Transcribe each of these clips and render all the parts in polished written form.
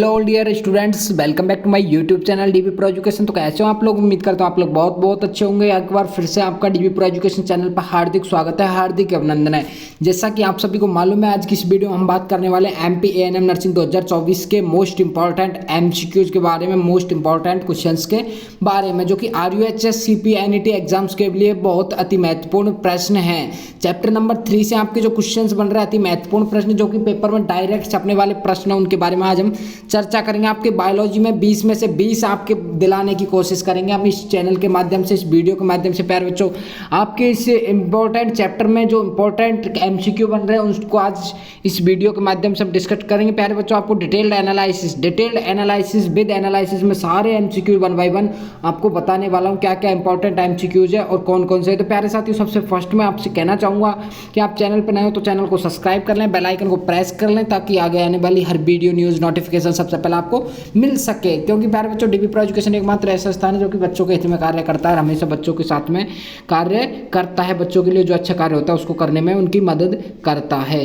Hello dear students, welcome back to my YouTube channel DB pro education. तो कैसे हो आप लोग? उम्मीद करता हूँ आप लोग बहुत बहुत अच्छे होंगे। एक बार फिर से आपका डीबी प्रो एजुकेशन चैनल पर हार्दिक स्वागत है, हार्दिक अभिनंदन है। जैसा कि आप सभी को मालूम है, आज की इस वीडियो में हम बात करने वाले एमपी एएनएम नर्सिंग 2024 के मोस्ट इंपॉर्टेंट एमसीक्यूज के बारे में, मोस्ट इंपॉर्टेंट क्वेश्चंस के बारे में, जो कि आरयूएचएस सीपीएनईटी एग्जाम्स के लिए बहुत अति महत्वपूर्ण प्रश्न है। चैप्टर नंबर 3 से आपके जो क्वेश्चंस बन रहे हैं, अति महत्वपूर्ण प्रश्न जो कि पेपर में डायरेक्ट छपने वाले प्रश्न है, उनके बारे में आज हम चर्चा करेंगे। आपके बायोलॉजी में 20 में से 20 आपके दिलाने की कोशिश करेंगे हम इस चैनल के माध्यम से, इस वीडियो के माध्यम से। प्यारे बच्चों, आपके इस इंपॉर्टेंट चैप्टर में जो इंपॉर्टेंट एमसीक्यू बन रहे हैं उसको आज इस वीडियो के माध्यम से हम डिस्कस करेंगे। प्यारे बच्चों, आपको डिटेल्ड एनालिसिस विद एनालिसिस में सारे एमसीक्यू 1 बाय 1 आपको बताने वाला हूँ, क्या क्या इंपॉर्टेंट एमसीक्यूज है और कौन कौन से है। तो प्यारे साथियों, सबसे फर्स्ट में आपसे कहना चाहूँगा कि आप चैनल पर नए हो तो चैनल को सब्सक्राइब कर लें, बेल आइकन को प्रेस कर लें, ताकि आगे आने वाली हर वीडियो न्यूज़ नोटिफिकेशन सबसे पहले आपको मिल सके। क्योंकि प्यारे बच्चों, डीबी प्रो एजुकेशन एकमात्र ऐसा स्थान है जो कि बच्चों के हित में कार्य करता है, हमेशा बच्चों के साथ में कार्य करता है, बच्चों के लिए जो अच्छा कार्य होता है उसको करने में उनकी मदद करता है।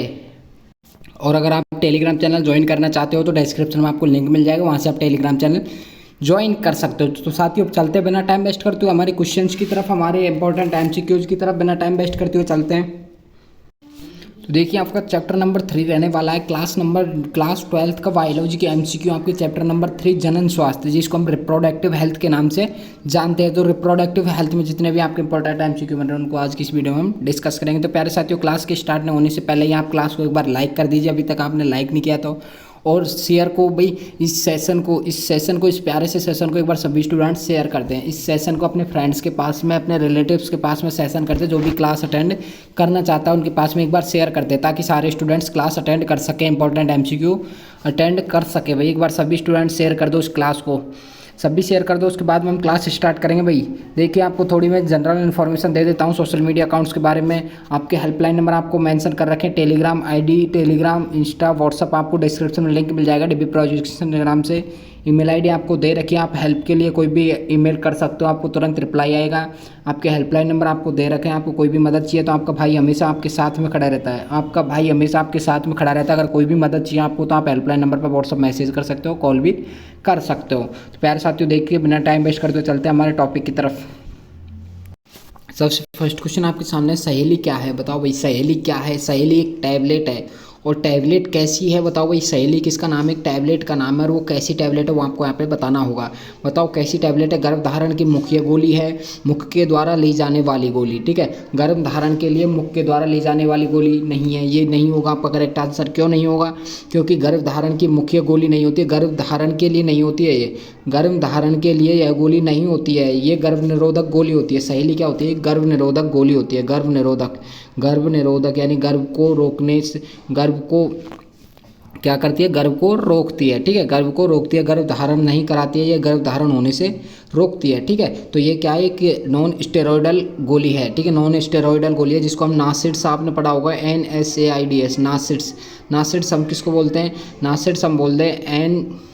और अगर आप टेलीग्राम चैनल ज्वाइन करना चाहते हो तो डिस्क्रिप्शन में आपको लिंक मिल जाएगा, वहाँ से आप टेलीग्राम चैनल ज्वाइन कर सकते हो। तो साथियों, अब चलते बिना टाइम वेस्ट करते हुए हमारे क्वेश्चंस की तरफ, हमारे इंपॉर्टेंट एमसीक्यूज की तरफ बिना टाइम वेस्ट करते हुए चलते हैं। तो देखिए, आपका चैप्टर नंबर 3 रहने वाला है क्लास 12th का बायोलॉजी के एमसीक्यू। आपके चैप्टर नंबर 3 जनन स्वास्थ्य, जिसको हम रिप्रोडक्टिव हेल्थ के नाम से जानते हैं। तो रिप्रोडक्टिव हेल्थ में जितने भी आपके इंपॉर्टेंट एमसीक्यू बन रहे हैं उनको आज की इस वीडियो में हम डिस्कस करेंगे। तो प्यारे साथियों, क्लास के स्टार्ट होने से पहले ही आप क्लास को एक बार लाइक कर दीजिए, अभी तक आपने लाइक नहीं किया तो, और शेयर को भाई, इस सेशन को इस प्यारे से सेशन को एक बार सभी स्टूडेंट्स शेयर करते हैं। इस सेशन को अपने फ्रेंड्स के पास में, अपने रिलेटिव्स के पास में सेशन करते हैं, जो भी क्लास अटेंड करना चाहता है उनके पास में एक बार शेयर करते हैं, ताकि सारे स्टूडेंट्स क्लास अटेंड कर सकें, इंपॉर्टेंट एमसीक्यू अटेंड कर सके। भाई एक बार सभी स्टूडेंट्स शेयर कर दो इस क्लास को, सभी शेयर कर दो। उसके बाद में हम क्लास स्टार्ट करेंगे। भाई देखिए, आपको थोड़ी मैं जनरल इन्फॉर्मेशन दे देता हूँ सोशल मीडिया अकाउंट्स के बारे में। आपके हेल्पलाइन नंबर आपको मेंशन कर रखें, Telegram ID, Telegram, Insta, WhatsApp, आपको डिस्क्रिप्शन में लिंक मिल जाएगा डीबी प्रो एजुकेशन के नाम से। ईमेल आईडी आपको दे रखी है, आप हेल्प के लिए कोई भी ईमेल कर सकते हो, आपको तुरंत रिप्लाई आएगा। आपके हेल्पलाइन नंबर आपको दे रखे हैं, आपको कोई भी मदद चाहिए तो आपका भाई हमेशा आपके साथ में खड़ा रहता है, आपका भाई हमेशा आपके साथ में खड़ा रहता है। अगर कोई भी मदद चाहिए आपको तो आप हेल्पलाइन नंबर पर व्हाट्सअप मैसेज कर सकते हो, कॉल भी कर सकते हो। तो प्यारे साथियों, देखिए बिना टाइम वेस्ट करते चलते हैं हमारे टॉपिक की तरफ। सबसे फर्स्ट क्वेश्चन आपके सामने, सहेली क्या है? बताओ भाई, सहेली क्या है? सहेली एक टैबलेट है। और टैबलेट कैसी है? बताओ भाई, सहेली किसका नाम है? एक टैबलेट का नाम है, और वो कैसी टैबलेट है वो आपको यहाँ पे बताना होगा। बताओ कैसी टैबलेट है? गर्भधारण की मुख्य गोली है, मुख के द्वारा ली जाने वाली गोली। ठीक है, गर्भधारण के लिए मुख के द्वारा ली जाने वाली गोली नहीं है, ये नहीं होगा आपका करेक्ट आंसर। क्यों नहीं होगा? क्योंकि गर्भधारण की मुख्य गोली नहीं होती है, गर्भधारण के लिए नहीं होती है ये, गर्भधारण के लिए यह गोली नहीं होती है, ये गर्भ निरोधक गोली होती है। सहेली क्या होती है? गर्भ निरोधक गोली होती है, गर्भ निरोधक यानी गर्भ को रोकने से, गर्भ को क्या करती है? गर्भ को रोकती है। ठीक है, गर्भ को रोकती है, गर्भ धारण नहीं कराती है, ये गर्भ धारण होने से रोकती है। ठीक है, तो ये क्या है कि नॉन स्टेरॉयडल गोली है। ठीक है, नॉन स्टेरॉयडल गोली है, जिसको हम नासिड्स, आपने पढ़ा होगा, NSAIDs, नासिड्स हम किसको बोलते हैं? नासिड्स हम बोलते हैं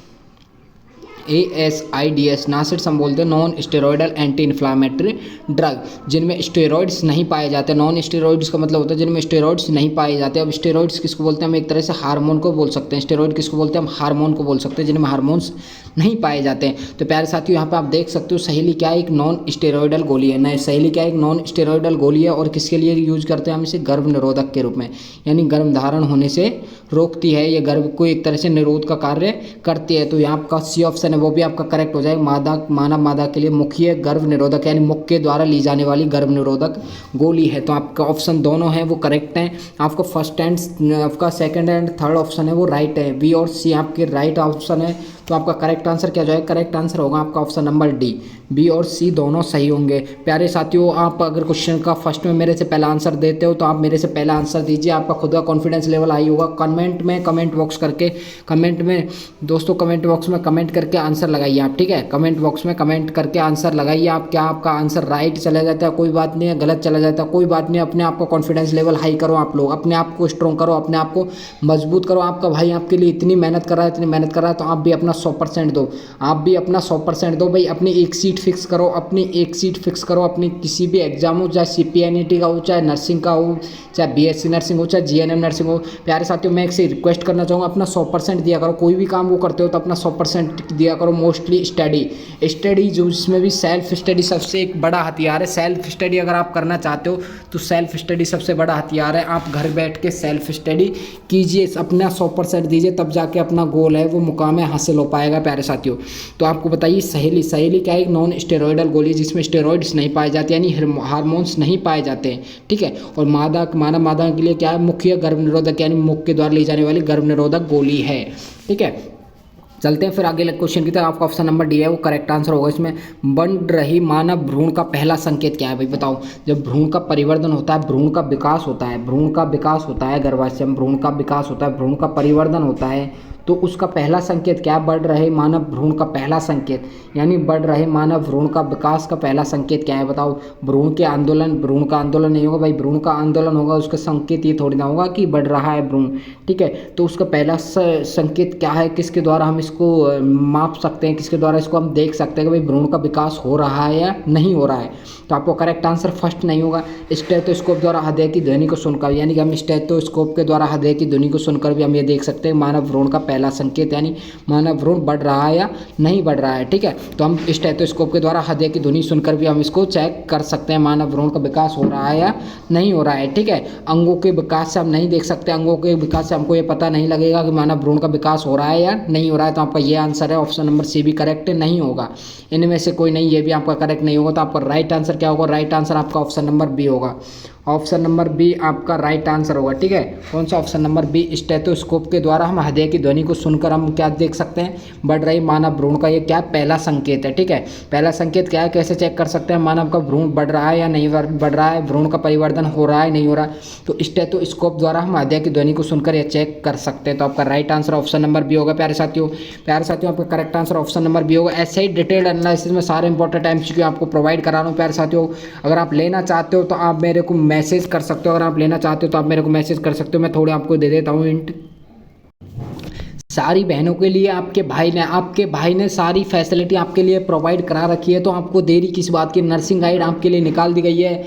ASIDs, नासिड्स हम बोलते हैं non steroidal anti inflammatory drug, जिनमें स्टेरॉइड्स नहीं पाए जाते। नॉन स्टेरॉइड्स का मतलब होता है जिनमें स्टेरॉइड्स नहीं पाए जाते। अब स्टेरॉइड्स किसको बोलते हैं? हम एक तरह से हार्मोन को बोल सकते हैं। स्टेरॉइड किसको बोलते हैं? हम हार्मोन को बोल सकते हैं, जिनमें हार्मोन्स नहीं पाए जाते हैं। तो प्यारे साथियों, यहाँ पे आप देख सकते हो सहेली क्या है? एक नॉन स्टेरॉयडल गोली है। नए सहेली क्या है? एक नॉन स्टेरॉयडल गोली है। और किसके लिए यूज करते हैं हम इसे? गर्भ निरोधक के रूप में, यानी गर्भ धारण होने से रोकती है, ये गर्भ को एक तरह से निरोध का कार्य करती है। तो यहाँ आपका सी ऑप्शन है वो भी आपका करेक्ट हो जाएगा। मानव मादा के लिए मुख्य गर्भ निरोधक यानी मुख के द्वारा ली जाने वाली गर्भ निरोधक गोली है। तो आपका ऑप्शन दोनों है वो करेक्ट हैं। आपको फर्स्ट एंड आपका सेकंड एंड थर्ड ऑप्शन है वो राइट है, बी और सी आपके राइट ऑप्शन है। तो आपका करेक्ट आंसर क्या जाएगा? करेक्ट आंसर होगा आपका ऑप्शन नंबर डी, बी और सी दोनों सही होंगे। प्यारे साथियों, आप अगर क्वेश्चन का फर्स्ट में मेरे से पहला आंसर देते हो तो आप मेरे से पहला आंसर दीजिए, आपका खुद का कॉन्फिडेंस लेवल हाई होगा। कमेंट बॉक्स करके, कमेंट में दोस्तों, कमेंट बॉक्स में कमेंट करके आंसर लगाइए आप। ठीक है, कमेंट बॉक्स में कमेंट करके आंसर लगाइए आप। क्या आपका आंसर राइट चला जाता है कोई बात नहीं है, गलत चला जाता है कोई बात नहीं, अपने आप को कॉन्फिडेंस लेवल हाई करो। आप लोग अपने आप को स्ट्रॉन्ग करो, अपने आप को मजबूत करो। आपका भाई आपके लिए इतनी मेहनत कर रहा है, इतनी मेहनत कर रहा है, तो आप भी अपना 100% दो, आप भी अपना 100% दो भाई। अपनी एक सीट फिक्स करो, अपनी एक सीट फिक्स करो अपनी किसी भी एग्जाम हो, चाहे CPNET का हो, चाहे नर्सिंग का हो, चाहे BSc नर्सिंग हो, चाहे GNM नर्सिंग हो। प्यारे साथियों, मैं एक से रिक्वेस्ट करना चाहूँगा, अपना 100% दिया करो। कोई भी काम वो करते हो तो अपना 100% दिया करो। मोस्टली स्टडी जो इसमें भी सेल्फ स्टडी सबसे एक बड़ा हथियार है। सेल्फ स्टडी अगर आप करना चाहते हो तो सेल्फ स्टडी सबसे बड़ा हथियार है। आप घर बैठ के सेल्फ स्टडी कीजिए, अपना 100% दीजिए, तब जाके अपना गोल है वो मुकाम हासिल हो पाएगा प्यारे साथियों। तो आपको बताइए, सहेली क्या एक नॉन स्टेरॉयडल गोली है जिसमें स्टेरॉइड्स नहीं पाए जाते, यानी हार्मोन्स नहीं पाए जाते हैं, ठीक है। और मानव मादा के लिए क्या है, मुख्य गर्भ निरोधक यानी मुख के द्वारा ली जाने वाली गर्भ निरोधक गोली है, ठीक है। चलते हैं फिर आगे क्वेश्चन की तरफ। आपका ऑप्शन नंबर डी है वो करेक्ट आंसर होगा। इसमें बन रही मानव भ्रूण का पहला संकेत क्या है भाई, बताओ। जब भ्रूण का परिवर्तन होता है, भ्रूण का विकास होता है, गर्भाशय में भ्रूण का विकास होता है, भ्रूण का परिवर्तन होता है, तो उसका पहला संकेत क्या है, बढ़ रहे मानव भ्रूण का पहला संकेत, यानी बढ़ रहे मानव भ्रूण का विकास का पहला संकेत क्या है, बताओ। भ्रूण का आंदोलन नहीं होगा भाई, भ्रूण का आंदोलन होगा, उसका संकेत ये थोड़ी ना होगा कि बढ़ रहा है भ्रूण, ठीक है। तो उसका पहला संकेत क्या है, किसके द्वारा हम इसको माप सकते हैं, किसके द्वारा इसको हम देख सकते हैं कि भाई भ्रूण का विकास हो रहा है या नहीं हो रहा है। तो आपको करेक्ट आंसर फर्स्ट नहीं होगा। स्टेथोस्कोप द्वारा हृदय की ध्वनि को सुनकर, यानी कि हम स्टेथोस्कोप के द्वारा हृदय की ध्वनि को सुनकर भी हम ये देख सकते हैं मानव भ्रूण का पहला संकेत, यानी मानव भ्रूण बढ़ रहा है या नहीं बढ़ रहा है, ठीक है। तो हम स्टेथोस्कोप के द्वारा हृदय की ध्वनि सुनकर भी हम इसको चेक कर सकते हैं मानव भ्रूण का विकास हो रहा है या नहीं हो रहा है, ठीक है। अंगों के विकास से हम नहीं देख सकते, अंगों के विकास से हमको ये पता नहीं लगेगा कि मानव भ्रूण का विकास हो रहा है या नहीं हो रहा है। तो आपका ये आंसर है ऑप्शन नंबर सी भी करेक्ट नहीं होगा। इनमें से कोई नहीं, ये भी आपका करेक्ट नहीं होगा। तो आपका राइट आंसर क्या होगा, राइट आंसर आपका ऑप्शन नंबर बी होगा। ऑप्शन नंबर बी आपका राइट आंसर होगा, ठीक है। कौन सा, ऑप्शन नंबर बी। स्टेथोस्कोप के द्वारा हम हृदय की ध्वनि को सुनकर हम क्या देख सकते हैं, बढ़ रही मानव भ्रूण का ये क्या पहला संकेत है, ठीक है। पहला संकेत क्या है, कैसे चेक कर सकते हैं मानव का भ्रूण बढ़ रहा है या नहीं बढ़ रहा है, भ्रूण का परिवर्तन हो रहा है नहीं हो रहा है, तो स्टेथोस्कोप द्वारा हम हृदय की ध्वनि को सुनकर यह चेक कर सकते हैं। तो आपका right answer option number B होगा प्यारे साथियों। आपका correct answer option number B होगा। ऐसे ही डिटेल्ड एनालिसिस में सारे इंपॉर्टेंट MCQ आपको प्रोवाइड करा रहा हूँ प्यारे साथियों। अगर आप लेना चाहते हो तो आप मेरे को मैसेज कर सकते हो, अगर आप लेना चाहते हो तो आप मेरे को मैसेज कर सकते हो। मैं थोड़े आपको दे देता हूँ हिंट। सारी बहनों के लिए आपके भाई ने सारी फैसिलिटी आपके लिए प्रोवाइड करा रखी है, तो आपको देरी किस बात की। नर्सिंग गाइड आपके लिए निकाल दी गई है,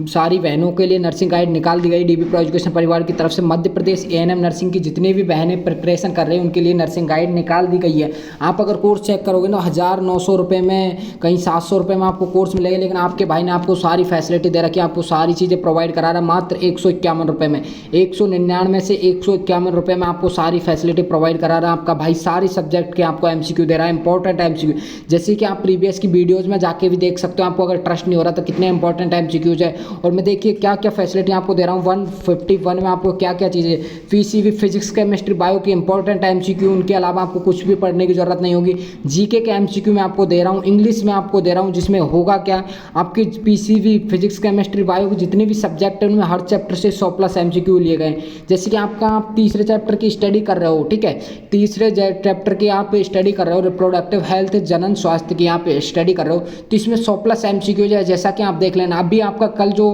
सारी बहनों के लिए नर्सिंग गाइड निकाल दी गई DB प्रो एजुकेशन परिवार की तरफ से। मध्य प्रदेश ANM नर्सिंग की जितनी भी बहनें प्रिपरेशन कर रही हैं उनके लिए नर्सिंग गाइड निकाल दी गई है। आप अगर कोर्स चेक करोगे ना 1900 रुपये में, कहीं 700 रुपये में आपको कोर्स मिलेगा, लेकिन आपके भाई ने आपको सारी फैसिलिटी दे रखी है, आपको सारी चीज़ें प्रोवाइड करा रहा है मात्र 151 रुपये में। 199 से 151 रुपये में आपको सारी फैसिलिटी प्रोवाइड करा रहा है आपका भाई। सारी सब्जेक्ट के आपको MCQ दे रहा है, इंपॉर्टेंट MCQ, जैसे कि आप प्रीवियस की वीडियोज़ में जाके भी देख सकते हो। आपको अगर ट्रस्ट नहीं हो रहा तो कितने इंपॉर्टेंट MCQs है। और मैं देखिए क्या क्या फैसिलिटी आपको दे रहा हूँ। 151 में आपको क्या क्या चीज़ें, PCB फिजिक्स केमिस्ट्री बायो की इंपॉर्टेंट MCQ, उनके अलावा आपको कुछ भी पढ़ने की जरूरत नहीं होगी। GK के MCQ में आपको दे रहा हूँ, इंग्लिश में आपको दे रहा हूँ, जिसमें होगा क्या, आपकी PCB फिजिक्स केमिस्ट्री बायो की जितने भी सब्जेक्ट है उनमें हर चैप्टर से 100+ MCQ लिए गए। जैसे कि आप तीसरे चैप्टर की स्टडी कर रहे हो, ठीक है, तीसरे चैप्टर की आप स्टडी कर रहे हो, रिप्रोडक्टिव हेल्थ जनन स्वास्थ्य की आप स्टडी कर रहे हो, तो इसमें 100+ MCQ है। जैसा कि आप देख लेना, अभी आपका कल जो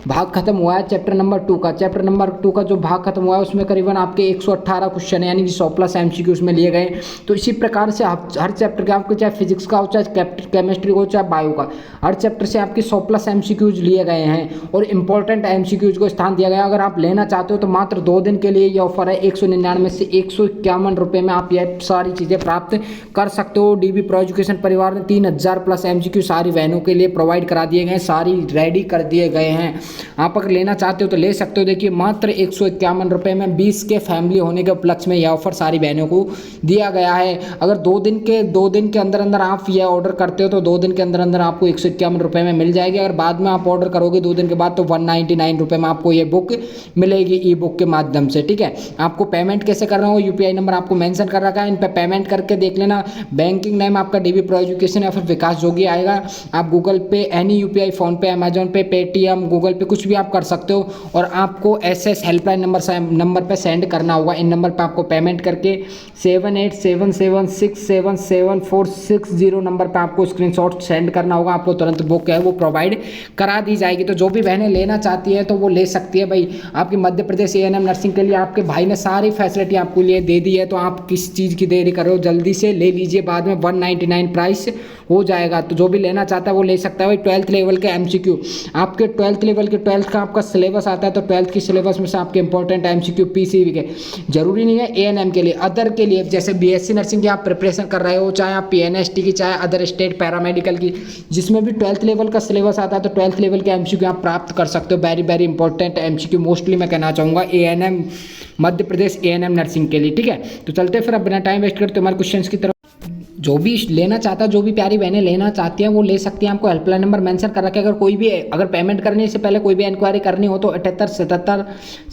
भाग खत्म हुआ है चैप्टर नंबर 2 का जो भाग खत्म हुआ है उसमें करीबन आपके 118 क्वेश्चन है, यानी कि 100+ MCQ उसमें लिए गए। तो इसी प्रकार से हर चैप्टर के आपको चाहे फिजिक्स का हो, चाहे केमिस्ट्री हो, चाहे बायो का, हर चैप्टर से आपके 100+ MCQs लिए गए हैं और इंपॉर्टेंट MCQs को स्थान दिया गया। अगर आप लेना चाहते हो तो मात्र 2 दिन के लिए ये ऑफर है। 199 से 151 रुपये में आप ये सारी चीज़ें प्राप्त कर सकते हो। DB प्रो एजुकेशन परिवार ने 3000+ MCQ सारी बहनों के लिए प्रोवाइड करा दिए गए, सारी रेडी कर दिए गए हैं। आप अगर लेना चाहते हो तो ले सकते हो। देखिए मात्र 151 रुपये में 20 के फैमिली होने के उपलक्ष्य में यह ऑफर सारी बहनों को दिया गया है। अगर 2 दिन के अंदर अंदर आप यह ऑर्डर करते हो तो 2 दिन के अंदर अंदर आपको 151 रुपये में मिल जाएगी। अगर बाद में आप ऑर्डर करोगे 2 दिन के बाद तो 199 रुपये में आपको ये बुक मिलेगी ई बुक के माध्यम से, ठीक है। आपको पेमेंट कैसे करना हो, UPI नंबर आपको मेंशन कर रखा है, इन पर पेमेंट करके देख लेना। बैंकिंग नेम आपका DB प्रो एजुकेशन या फिर विकास जोगी आएगा। आप गूगल पे, एनी UPI, फ़ोन पे, अमेजोन पे, पेटीएम, गूगल पे, कुछ भी आप कर सकते हो। और आपको SS हेल्पलाइन नंबर पे सेंड करना होगा। इन नंबर पे आपको पेमेंट करके 7877677460 नंबर पे आपको स्क्रीनशॉट सेंड करना होगा। आपको तुरंत बुक है वो प्रोवाइड करा दी जाएगी। तो जो भी बहनें लेना चाहती है तो वो ले सकती है भाई। आपकी मध्य प्रदेश ANM नर्सिंग के लिए आपके भाई ने सारी फैसिलिटी आपको लिए दे दी है, तो आप किस चीज़ की देरी कर रहे हो, जल्दी से ले लीजिए, बाद में 199 प्राइस हो जाएगा। तो जो भी लेना चाहता है वो ले सकता है भाई। 12th लेवल के MCQ, आपके 12th लेवल के 12th का आपका सिलेबस आता है, तो 12th की सिलेबस में से आपके इंपॉर्टेंट MCQ PCB के, जरूरी नहीं है ANM के लिए, अदर के लिए, जैसे BSc नर्सिंग की आप प्रिपरेशन कर रहे हो, चाहे आप PNST की, चाहे अदर स्टेट पैरामेडिकल की, जिसमें भी 12th लेवल का सिलेबस आता है, तो 12th लेवल के MCQ आप प्राप्त कर सकते हो। Very very important MCQ mostly मैं कहना चाहूँगा ANM Madhya Pradesh ANM nursing के लिए, ठीक है। तो चलते फिर अब बिना टाइम वेस्ट करते हमारे क्वेश्चन की तरफ। जो भी लेना चाहता है, जो भी प्यारी बहनें लेना चाहती हैं वो ले सकती हैं। आपको हेल्पलाइन नंबर मेंशन कर रखे, अगर पेमेंट करने से पहले कोई भी इंक्वायरी करनी हो तो 78 77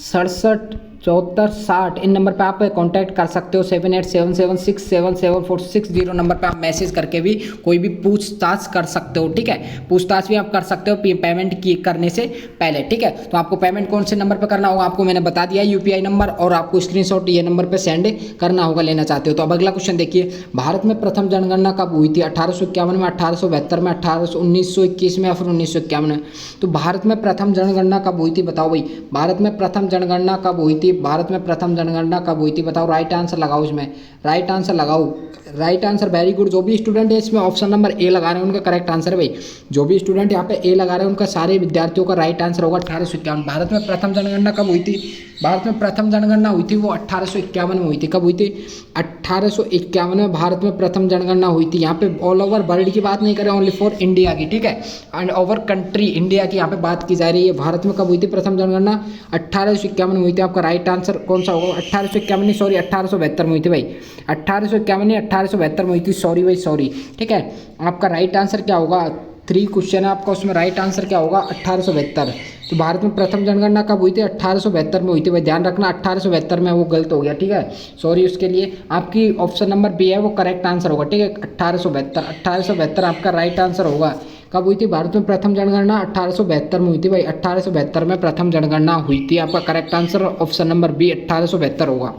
67 74 60 इन नंबर पे आप कांटेक्ट कर सकते हो। 7877677460 नंबर पे आप मैसेज करके भी कोई भी पूछताछ कर सकते हो, ठीक है। पूछताछ भी आप कर सकते हो पेमेंट की करने से पहले, ठीक है। तो आपको पेमेंट कौन से नंबर पे करना होगा आपको मैंने बता दिया, UPI नंबर, और आपको स्क्रीनशॉट ये नंबर पे सेंड करना होगा लेना चाहते हो। तो अब अगला क्वेश्चन देखिए, भारत में प्रथम जनगणना कब हुई थी? 1851 में, 1872 में, 1921 में या फिर 1951 में? तो भारत में प्रथम जनगणना कब हुई थी बताओ भाई। भारत में प्रथम जनगणना कब हुई थी? भारत में प्रथम जनगणना कब हुई थी बताओ। राइट आंसर लगाओ, इसमें राइट आंसर लगाओ। Right answer, very good. जो भी स्टूडेंट है इसमें ऑप्शन नंबर A लगा रहे हैं उनका करेक्ट आंसर है भाई। जो भी स्टूडेंट यहाँ पे A लगा रहे हैं उनका सारे विद्यार्थियों का राइट आंसर होगा 1851। भारत में प्रथम जनगणना कब हुई थी? भारत में प्रथम जनगणना हुई थी वो 1851 में हुई थी। कब हुई थी? 1851 में भारत में प्रथम जनगणना हुई थी। यहाँ पे ऑल ओवर वर्ल्ड की बात नहीं करें, ओनली फॉर इंडिया की, ठीक है। एंड ओवर कंट्री इंडिया की यहाँ पे बात की जा रही है। भारत में कब हुई थी प्रथम जनगणना? 1851 में हुई थी। आपका राइट आंसर कौन सा होगा? 1851 नहीं, सॉरी 1872 में हुई थी भाई। 1851 नहीं, 1872 में हुई थी, सॉरी भाई सॉरी, ठीक है। आपका राइट आंसर क्या होगा? 3 क्वेश्चन है आपका, उसमें राइट आंसर क्या होगा? 1872। तो भारत में प्रथम जनगणना कब हुई थी? 1872 में हुई थी भाई। ध्यान रखना 1872 में वो गलत हो गया, ठीक है, सॉरी उसके लिए। आपकी ऑप्शन नंबर B है वो करेक्ट आंसर होगा, ठीक है। 1872 आपका राइट आंसर होगा। कब हुई थी भारत में प्रथम जनगणना? 1872 में हुई थी भाई। 1872 में प्रथम जनगणना हुई थी। आपका correct answer option number B 1872 होगा।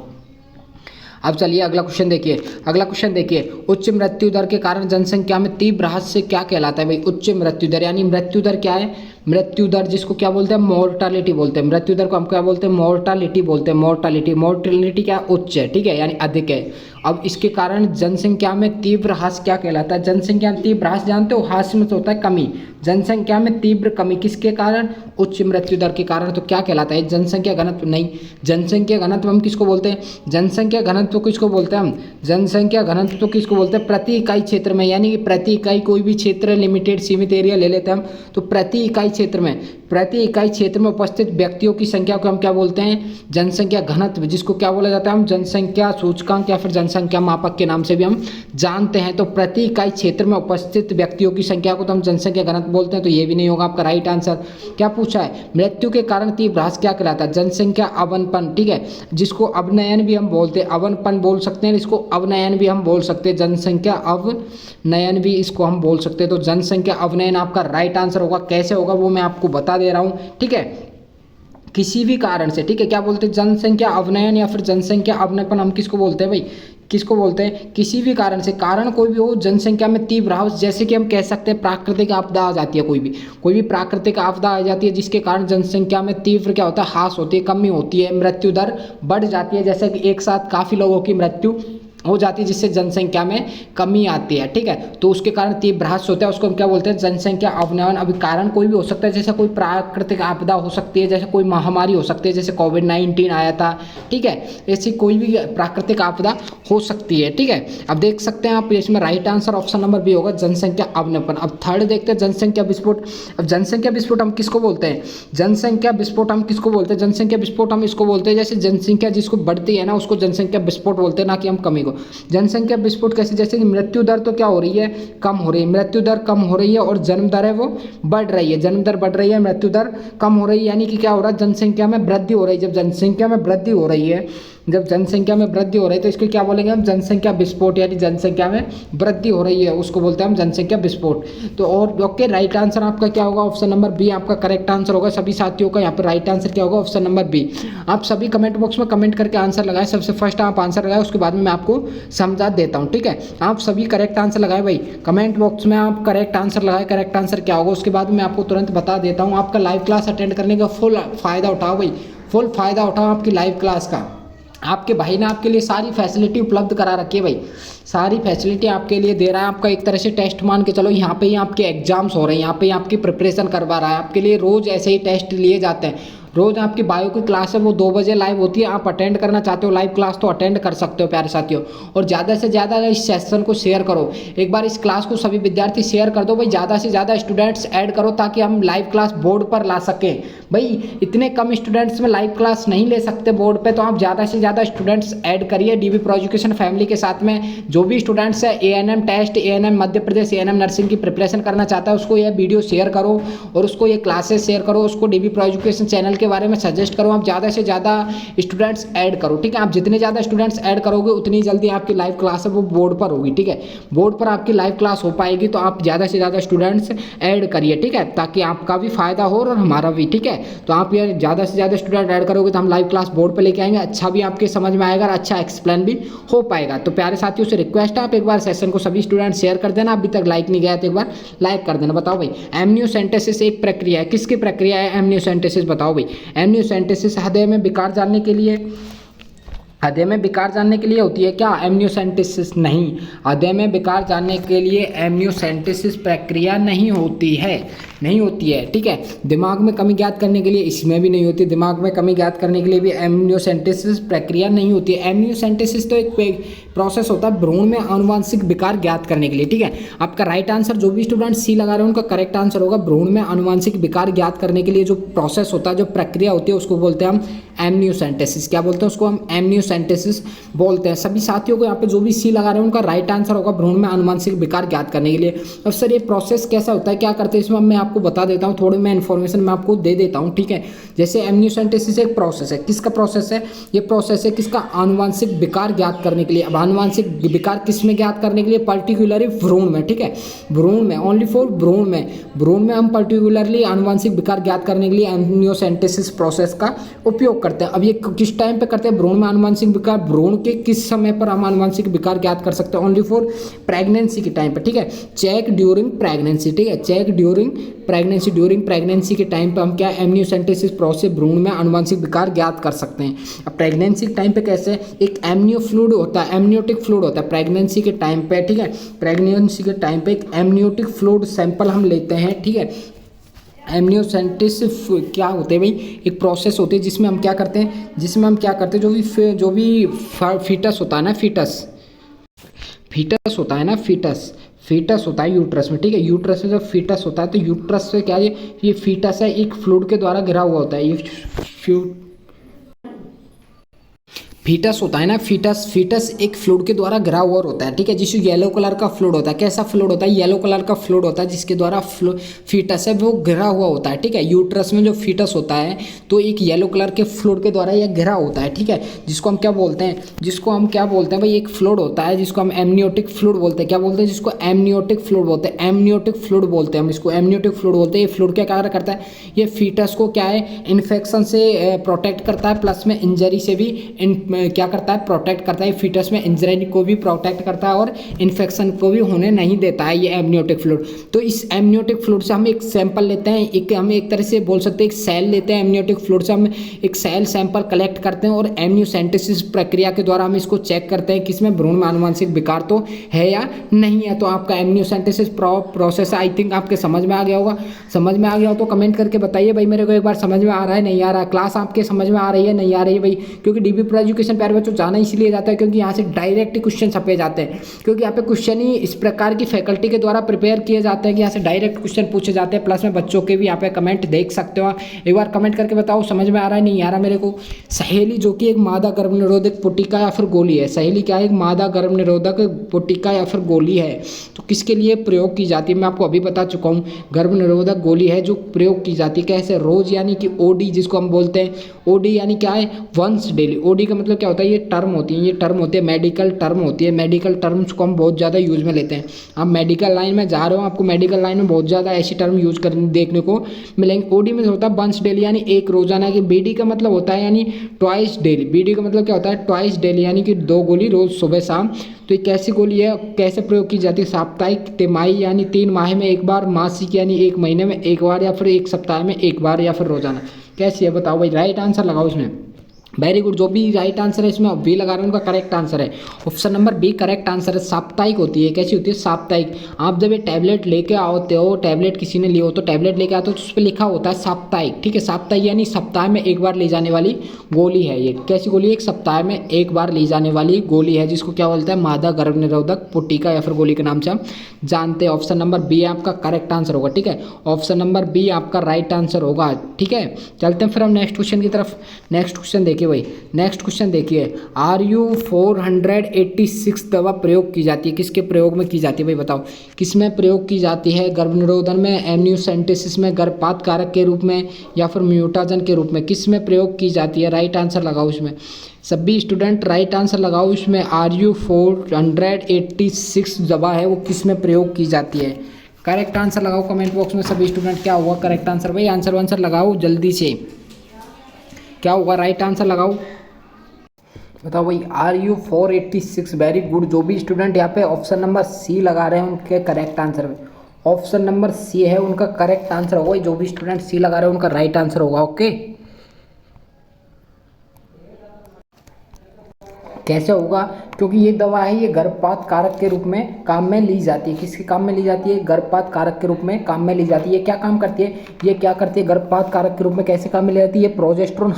अब चलिए अगला क्वेश्चन देखिए। अगला क्वेश्चन देखिए, उच्च मृत्यु दर के कारण जनसंख्या में तीव्र ह्रास से क्या कहलाता है भाई? उच्च मृत्यु दर, यानी मृत्यु दर क्या है? मृत्यु दर जिसको क्या बोलते हैं? मोर्टालिटी बोलते हैं। मृत्यु दर को हम क्या बोलते हैं? मोर्टालिटी बोलते हैं। मोर्टालिटी क्या? उच्च है, ठीक है, यानी अधिक है। अब इसके कारण जनसंख्या में तीव्र ह्रास क्या कहलाता है? जनसंख्या में तीव्र ह्रास जानते हो, ह्रास में तो होता है कमी, जनसंख्या में तीव्र कमी किसके कारण? उच्च मृत्यु दर के कारण। तो क्या कहलाता है? जनसंख्या घनत्व नहीं, जनसंख्या घनत्व हम किसको बोलते हैं? जनसंख्या घनत्व किसको बोलते हैं हम? जनसंख्या घनत्व तो किसको बोलते हैं? प्रति इकाई क्षेत्र में, यानी कि प्रति इकाई कोई भी क्षेत्र लिमिटेड सीमित एरिया ले लेते हैं हम, तो प्रति इकाई क्षेत्र में उपस्थित व्यक्तियों की संख्या को हम क्या बोलते हैं? जनसंख्या घनत्व, जिसको क्या बोला जाता है? हम जनसंख्या सूचकांक या फिर जनसंख्या मापक के नाम से भी हम जानते हैं। तो प्रति इकाई क्षेत्र में उपस्थित व्यक्तियों की संख्या को तो हम जनसंख्या घनत्व बोलते हैं। तो ये भी नहीं होगा आपका राइट आंसर। क्या पूछा है? मृत्यु के कारण तीव्र ह्रास क्या कहलाता है? जनसंख्या अवनपन, ठीक है, जिसको अवनयन भी हम बोलते हैं, अवनपन बोल सकते हैं, इसको अवनयन भी हम बोल सकते हैं, जनसंख्या अवनयन भी इसको हम बोल सकते हैं। तो जनसंख्या अवनयन आपका राइट आंसर होगा। कैसे होगा वो मैं आपको बता दे रहा हूँ, ठीक है। किसी भी कारण से, ठीक है, क्या बोलते हैं? जनसंख्या अवनयन या फिर जनसंख्या अवनपन हम किसको बोलते हैं भाई? किसको बोलते हैं? किसी भी कारण से, कारण कोई भी हो, जनसंख्या में तीव्र ह्रास, जैसे कि हम कह सकते हैं प्राकृतिक आपदा आ जाती है, कोई भी प्राकृतिक आपदा आ जाती है जिसके कारण जनसंख्या में तीव्र क्या होता है? ह्रास होती है, कमी होती है, मृत्यु दर बढ़ जाती है, जैसे कि एक साथ काफ़ी लोगों की मृत्यु हो जाती है जिससे जनसंख्या में कमी आती है, ठीक है। तो उसके कारण तीव्र ह्रास होता है, उसको हम क्या बोलते हैं? जनसंख्या अवनयन। अभी कारण कोई भी हो सकता है, जैसे कोई प्राकृतिक आपदा हो सकती है, जैसे कोई महामारी हो सकती है, जैसे कोविड-19 आया था, ठीक है, ऐसी कोई भी प्राकृतिक आपदा हो सकती है, ठीक है। अब देख सकते हैं आप इसमें right answer option number B होगा, जनसंख्या अवनपन। अब थर्ड देखते हैं, जनसंख्या विस्फोट। अब जनसंख्या विस्फोट हम किसको बोलते हैं? जनसंख्या विस्फोट हम किसको बोलते हैं? जनसंख्या विस्फोट हम इसको बोलते हैं, जैसे जनसंख्या जिसको बढ़ती है ना उसको जनसंख्या विस्फोट बोलते हैं, ना कि हम कमी को। जनसंख्या विस्फोट कैसे? जैसे कि मृत्यु दर तो क्या हो रही है? कम हो रही है, मृत्यु दर कम हो रही है, और जन्म दर है वो बढ़ रही है। जन्म दर बढ़ रही है, मृत्यु दर कम हो रही है, यानी कि क्या हो रहा है? जनसंख्या में वृद्धि हो रही है। जब जनसंख्या में वृद्धि हो रही है, तो इसको क्या बोलेंगे हम? जनसंख्या विस्फोट, यानी जनसंख्या में वृद्धि हो रही है उसको बोलते हैं हम जनसंख्या विस्फोट। तो और ओके, राइट आंसर आपका क्या होगा? ऑप्शन नंबर B आपका करेक्ट आंसर होगा। सभी साथियों का यहाँ पर राइट आंसर क्या होगा? Option number B। आप सभी कमेंट बॉक्स में कमेंट करके आंसर लगाएं, सबसे फर्स्ट आप आंसर लगाएं, उसके बाद में मैं आपको समझा देता हूँ, ठीक है। आप सभी करेक्ट आंसर लगाए भाई, कमेंट बॉक्स में आप करेक्ट आंसर लगाए, करेक्ट आंसर क्या होगा उसके बाद मैं आपको तुरंत बता देता हूँ। आपका लाइव क्लास अटेंड करने का फुल फायदा उठाओ भाई, फुल फायदा उठाओ आपकी लाइव क्लास का। आपके भाई ने आपके लिए सारी फैसिलिटी उपलब्ध करा रखी है भाई, सारी फैसिलिटी आपके लिए दे रहा है। आपका एक तरह से टेस्ट मान के चलो, यहाँ पे ही आपके एग्जाम्स हो रहे हैं, यहाँ पे ही आपकी प्रिपरेशन करवा रहा है, आपके लिए रोज़ ऐसे ही टेस्ट लिए जाते हैं। रोज़ आपकी बायो की क्लास है वो 2 बजे लाइव होती है, आप अटेंड करना चाहते हो लाइव क्लास तो अटेंड कर सकते हो प्यारे साथियों। और ज़्यादा से ज़्यादा इस सेशन को शेयर करो, एक बार इस क्लास को सभी विद्यार्थी शेयर कर दो भाई, ज़्यादा से ज़्यादा स्टूडेंट्स ऐड करो ताकि हम लाइव क्लास बोर्ड पर ला सकें। भाई इतने कम स्टूडेंट्स में लाइव क्लास नहीं ले सकते बोर्ड पे, तो आप ज़्यादा से ज़्यादा स्टूडेंट्स ऐड करिए डीबी प्रो एजुकेशन फैमिली के साथ में। जो भी स्टूडेंट्स है ANM test, ANM Madhya Pradesh, ANM nursing की प्रिपरेशन करना चाहता है उसको यह वीडियो शेयर करो और उसको ये क्लासेस शेयर करो, उसको डीबी प्रो एजुकेशन चैनल के बारे में सजेस्ट करो। आप ज़्यादा से ज़्यादा स्टूडेंट्स ऐड करो, ठीक है। आप जितने ज़्यादा स्टूडेंट्स ऐड करोगे उतनी जल्दी आपकी लाइव क्लास है वो बोर्ड पर होगी, ठीक है। बोर्ड पर आपकी लाइव क्लास हो पाएगी, तो आप ज़्यादा से ज़्यादा स्टूडेंट्स ऐड करिए, ठीक है, ताकि आपका भी फायदा हो और हमारा भी, ठीक है। तो आप ये ज़्यादा से ज़्यादा स्टूडेंट ऐड करोगे तो हम लाइव क्लास बोर्ड पर लेके आएंगे, अच्छा भी आपके समझ में आएगा और अच्छा एक्सप्लेन भी हो पाएगा। तो प्यारे साथियों से रिक्वेस्ट है, आप एक बार सेशन को सभी स्टूडेंट शेयर कर देना, अभी तक लाइक नहीं गया तो एक बार लाइक कर देना। बताओ भाई, एमनियोसेंटेसिस एक प्रक्रिया है, किसकी प्रक्रिया है एमनियोसेंटेसिस? बताओ भाई। एमनियोसेंटेसिस हृदय में विकार जानने के लिए, हृदय में विकार जानने के लिए होती है क्या एमनियोसेंटेसिस? नहीं, हृदय में विकार जानने के लिए एमनियोसेंटेसिस प्रक्रिया नहीं होती है, नहीं होती है, ठीक है। दिमाग में कमी ज्ञात करने के लिए इसमें भी नहीं होती, दिमाग में कमी ज्ञात करने के लिए भी एमनियोसेंटेसिस प्रक्रिया नहीं होती है। एमनियोसेंटेसिस तो एक प्रोसेस होता है भ्रूण में आनुवांशिक विकार ज्ञात करने के लिए, ठीक है। आपका राइट आंसर, जो भी स्टूडेंट सी लगा रहे हैं उनका करेक्ट आंसर होगा भ्रूण में आनुवांशिक विकार ज्ञात करने के लिए जो प्रोसेस होता है, जो प्रक्रिया होती है उसको बोलते हैं हम एमनियोसेंटेसिस। क्या बोलते हैं उसको? हम एमनियोसेंटेसिस बोलते हैं। सभी साथियों को यहाँ पे जो भी सी लगा रहे हैं उनका राइट आंसर होगा भ्रूण में आनुवांशिक विकार ज्ञात करने के लिए। अब सर ये प्रोसेस कैसा होता है, क्या करते हैं इसमें, मैं आपको बता देता हूँ, थोड़ी मैं इन्फॉर्मेशन मैं आपको दे देता हूँ, ठीक है। जैसे एमनियोसेंटेसिस एक प्रोसेस है, किसका प्रोसेस है? ये प्रोसेस है किसका? आनुवांशिक विकार ज्ञात करने के लिए। अब आनुवांशिक विकार किस में ज्ञात करने के लिए? पर्टिकुलरली भ्रूण में, ठीक है, भ्रूण में, ओनली फॉर भ्रूण में। भ्रूण में हम पर्टिकुलरली आनुवांशिक विकार ज्ञात करने के लिए एमनियोसेंटेसिस प्रोसेस का उपयोग करते हैं। अब ये किस टाइम पे करते हैं भ्रूण में आनुवांशिक विकार? भ्रूण के किस समय पर हम आनुवांशिक विकार ज्ञात कर सकते हैं? ओनली फॉर प्रेगनेंसी के टाइम पे, ठीक है। चेक ड्यूरिंग प्रेगनेंसी, ठीक है, check during pregnancy, during pregnancy के टाइम पे हम क्या एमनियोसेंटेसिस प्रोसेस भ्रूण में आनुवांशिक विकार ज्ञात कर सकते हैं। अब प्रेगनेंसी के टाइम पे कैसे? एक एमनियो फ्लूइड होता है, एमनियोटिक फ्लूइड होता है प्रेगनेंसी के टाइम पे, ठीक है। प्रेगनेंसी के टाइम पे एक एमनियोटिक फ्लूइड सैंपल हम लेते हैं, ठीक है। एमनियोसेंटेसिस क्या होते हैं भाई? एक प्रोसेस होती है जिसमें हम क्या करते हैं, जिसमें हम क्या करते हैं, जो भी फीटस होता है ना, फीटस होता है ना, फीटस होता है यूट्रस में, ठीक है। यूट्रस में जब फीटस होता है तो यूट्रस से क्या है, ये फीटस है एक फ्लूइड के द्वारा घिरा हुआ होता है। ये फीटस होता है ना, फीटस एक फ्लूइड के द्वारा घिरा हुआ होता है, ठीक है, जिसमें येलो कलर का फ्लूइड होता है। कैसा फ्लूइड होता है? येलो कलर का फ्लूइड होता है जिसके द्वारा फीटस है वो घिरा हुआ होता है, ठीक है। यूट्रस में जो फीटस होता है तो एक येलो कलर के फ्लूइड के द्वारा यह घिरा होता है, ठीक है, जिसको हम क्या बोलते हैं, भाई एक फ्लूइड होता है जिसको हम एमनियोटिक फ्लूइड बोलते हैं। क्या बोलते हैं? जिसको एमनियोटिक फ्लूइड बोलते हैं, एमनियोटिक फ्लूइड बोलते हैं हम इसको, एमनियोटिक फ्लूइड बोलते हैं। ये फ्लूइड क्या कार्य करता है? ये फीटस को क्या है, इन्फेक्शन से प्रोटेक्ट करता है, प्लस में इंजरी से भी क्या करता है, प्रोटेक्ट करता है। फीटस में इंजरी को भी प्रोटेक्ट करता है और इन्फेक्शन को भी होने नहीं देता है ये एमनियोटिक फ्लूइड। तो इस एमनियोटिक फ्लूइड से हम एक सैंपल लेते हैं, हम एक तरह से बोल सकते हैं एक सेल लेते हैं। एमनियोटिक फ्लूइड से हम एक सेल सैंपल कलेक्ट करते हैं और एमनियोसेंटेसिस प्रक्रिया के द्वारा हम इसको चेक करते हैं किसमें भ्रूण में आनुवांशिक विकार तो है या नहीं है। तो आपका एमनियोसेंटेसिस प्रोसेस आई थिंक आपके समझ में आ गया होगा। समझ में आ गया हो तो कमेंट करके बताइए भाई मेरे को एक बार समझ में आ रहा है नहीं आ रहा है, क्लास आपके समझ में आ रही है नहीं आ रही है भाई। क्योंकि डीबी प्रो एजुकेशन प्यारे बच्चों जाना इसलिए जाता है क्योंकि यहाँ से डायरेक्ट क्वेश्चन छपे जाते हैं, क्योंकि यहाँ पे क्वेश्चन ही इस प्रकार की फैकल्टी के द्वारा प्रिपेयर किए जाते हैं कि यहाँ से डायरेक्ट क्वेश्चन पूछे जाते हैं। प्लस में बच्चों के भी यहाँ पे कमेंट देख सकते हो, एक बार कमेंट करके बताओ समझ में आ रहा है नहीं आ रहा मेरे को। सहेली जो कि एक मादा गर्भनिरोधक पुटिका या फिर गोली है, सहेली क्या है, एक मादा गर्भनिरोधक पुटिका या फिर गोली है, तो किसके लिए प्रयोग की जाती है मैं आपको अभी बता चुका हूँ। गर्भनिरोधक गोली है जो प्रयोग की जाती है कैसे, रोज यानी कि ओडी जिसको हम बोलते हैं, ओडी यानी क्या है, वंस डेली। ओडी का मतलब क्या होता है, ये टर्म होती है, ये टर्म होती है मेडिकल टर्म होती है, मेडिकल टर्म्स को हम बहुत ज़्यादा यूज में लेते हैं। आप मेडिकल लाइन में जा रहे हो, आपको मेडिकल लाइन में बहुत ज़्यादा ऐसी टर्म यूज करने देखने को मिलेंगे। ओडी में होता है वंस डेली यानी एक रोजाना की। बीडी का मतलब होता है यानी ट्वाइस डेली। बीडी का मतलब क्या होता है, ट्वाइस डेली यानी कि 2 गोली रोज सुबह शाम। तो ये कैसी गोली है, कैसे प्रयोग की जाती है, साप्ताहिक, तिमाही यानी 3 माह में एक बार, मासिक यानी 1 महीने में एक बार, या फिर 1 सप्ताह में एक बार, या फिर रोजाना। कैसी है बताओ भाई, राइट आंसर लगाओ इसमें। वेरी गुड, जो भी राइट आंसर है इसमें बी लगा रहे हैं उनका करेक्ट आंसर है। Option number B correct answer है। साप्ताहिक होती है, कैसी होती है? साप्ताहिक। आप जब ये टैबलेट लेके आओते हो, टैबलेट किसी ने लिया हो तो टैबलेट लेके आते हो तो उस पर लिखा होता है साप्ताहिक, ठीक है। साप्ताहिक यानी सप्ताह में एक बार ली जाने वाली गोली है ये। कैसी गोली है? एक सप्ताह में एक बार ली जाने वाली गोली है, जिसको क्या बोलते हैं? मादा गर्भ निरोधक पुटिका या फिर गोली के नाम से हम जानते हैं। ऑप्शन नंबर बी आपका करेक्ट आंसर होगा, ठीक है। ऑप्शन नंबर बी आपका राइट आंसर होगा, ठीक है। चलते हैं फिर हम नेक्स्ट क्वेश्चन की तरफ। नेक्स्ट क्वेश्चन देखिए भाई, नेक्स्ट क्वेश्चन देखिए। RU486 दवा प्रयोग की जाती है, किसके प्रयोग में की जाती है भाई बताओ? किस में प्रयोग की जाती है? गर्भनिरोधन में, एम्नियोसेंटेसिस में, गर्भपात कारक के रूप में, या फिर म्यूटाजन के रूप में? किस में प्रयोग की जाती है? राइट आंसर लगाओ इसमें, सभी स्टूडेंट राइट आंसर लगाओ इसमें। RU486 दवा है वो किस में प्रयोग की जाती है? करेक्ट आंसर लगाओ कमेंट बॉक्स में सभी स्टूडेंट। क्या हुआ करेक्ट आंसर भाई? आंसर लगाओ जल्दी से, क्या होगा? राइट आंसर लगाओ, बताओ भाई। RU486, very good. जो भी स्टूडेंट यहाँ पे ऑप्शन नंबर सी लगा रहे हैं उनके करेक्ट आंसर में ऑप्शन नंबर सी है उनका करेक्ट आंसर होगा। जो भी स्टूडेंट सी लगा रहे हैं उनका राइट आंसर होगा, ओके। कैसे होगा? क्योंकि ये दवा है, ये गर्भपात कारक के रूप में काम में ली जाती है। किसके काम में ली जाती है? गर्भपात कारक के रूप में काम में ली जाती है। ये क्या काम करती है? ये क्या करती है? गर्भपात कारक के रूप में कैसे काम में ली जाती है? ये प्रोजेस्ट्रोन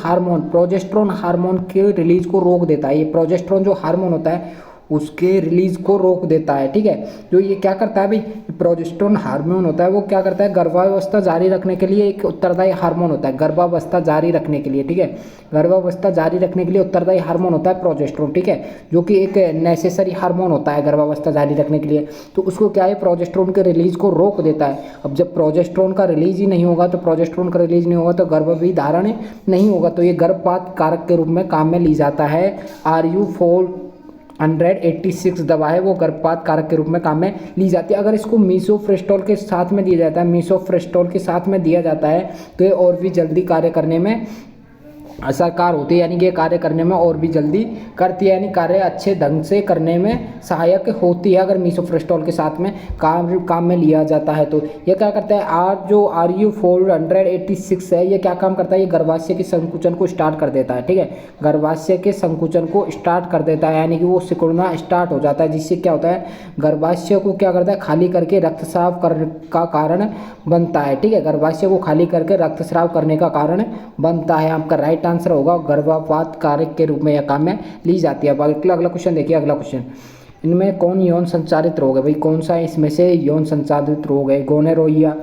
हार्मोन के रिलीज को रोक देता है। ये प्रोजेस्ट्रोन जो हार्मोन होता है उसके रिलीज को रोक देता है, ठीक है। जो ये क्या करता है भाई? प्रोजेस्टेरोन हार्मोन होता है वो क्या करता है? गर्भावस्था जारी रखने के लिए एक उत्तरदायी हार्मोन होता है, गर्भावस्था जारी रखने के लिए, ठीक है। गर्भावस्था जारी रखने के लिए उत्तरदायी हार्मोन होता है प्रोजेस्टेरोन, ठीक है, जो कि एक नेसेसरी हार्मोन होता है गर्भावस्था जारी रखने के लिए। तो उसको क्या है? प्रोजेस्टेरोन के रिलीज को रोक देता है। अब जब प्रोजेस्टेरोन का रिलीज ही नहीं होगा तो प्रोजेस्टेरोन का रिलीज नहीं होगा तो गर्भ भी धारण नहीं होगा। तो ये गर्भपात कारक के रूप में काम में ली जाता है। RU486 दवा है वो गर्भपात कारक के रूप में काम में ली जाती है। अगर इसको मीसोप्रेस्टोल के साथ में दिया जाता है, मीसोप्रेस्टोल के साथ में दिया जाता है तो ये और भी जल्दी कार्य करने में असरकार होती है, यानी कि कार्य करने में और भी जल्दी करती है, यानी कार्य अच्छे ढंग से करने में सहायक होती है अगर मीसोप्रेस्टोल के साथ में काम में लिया जाता है। तो ये क्या करता है? जो RU486 है ये क्या काम करता है? ये गर्भाशय के संकुचन को स्टार्ट कर देता है, ठीक है। गर्भाशय के संकुचन को स्टार्ट कर देता है, यानी कि वो सिकुड़ना स्टार्ट हो जाता है, जिससे क्या होता है? गर्भाशय को क्या करता है? खाली करके रक्तस्राव का कारण बनता है, ठीक है। गर्भाशय को खाली करके रक्तस्राव करने का कारण बनता है। आपका राइट आंसर होगा गर्भपात कारक के रूप में यह काम में ली जाती है। अगला क्वेश्चन देखिए। अगला क्वेश्चन, इनमें कौन यौन संचारित रोग है भाई? कौन सा इसमें से यौन संचारित रोग है? गोनेरोइया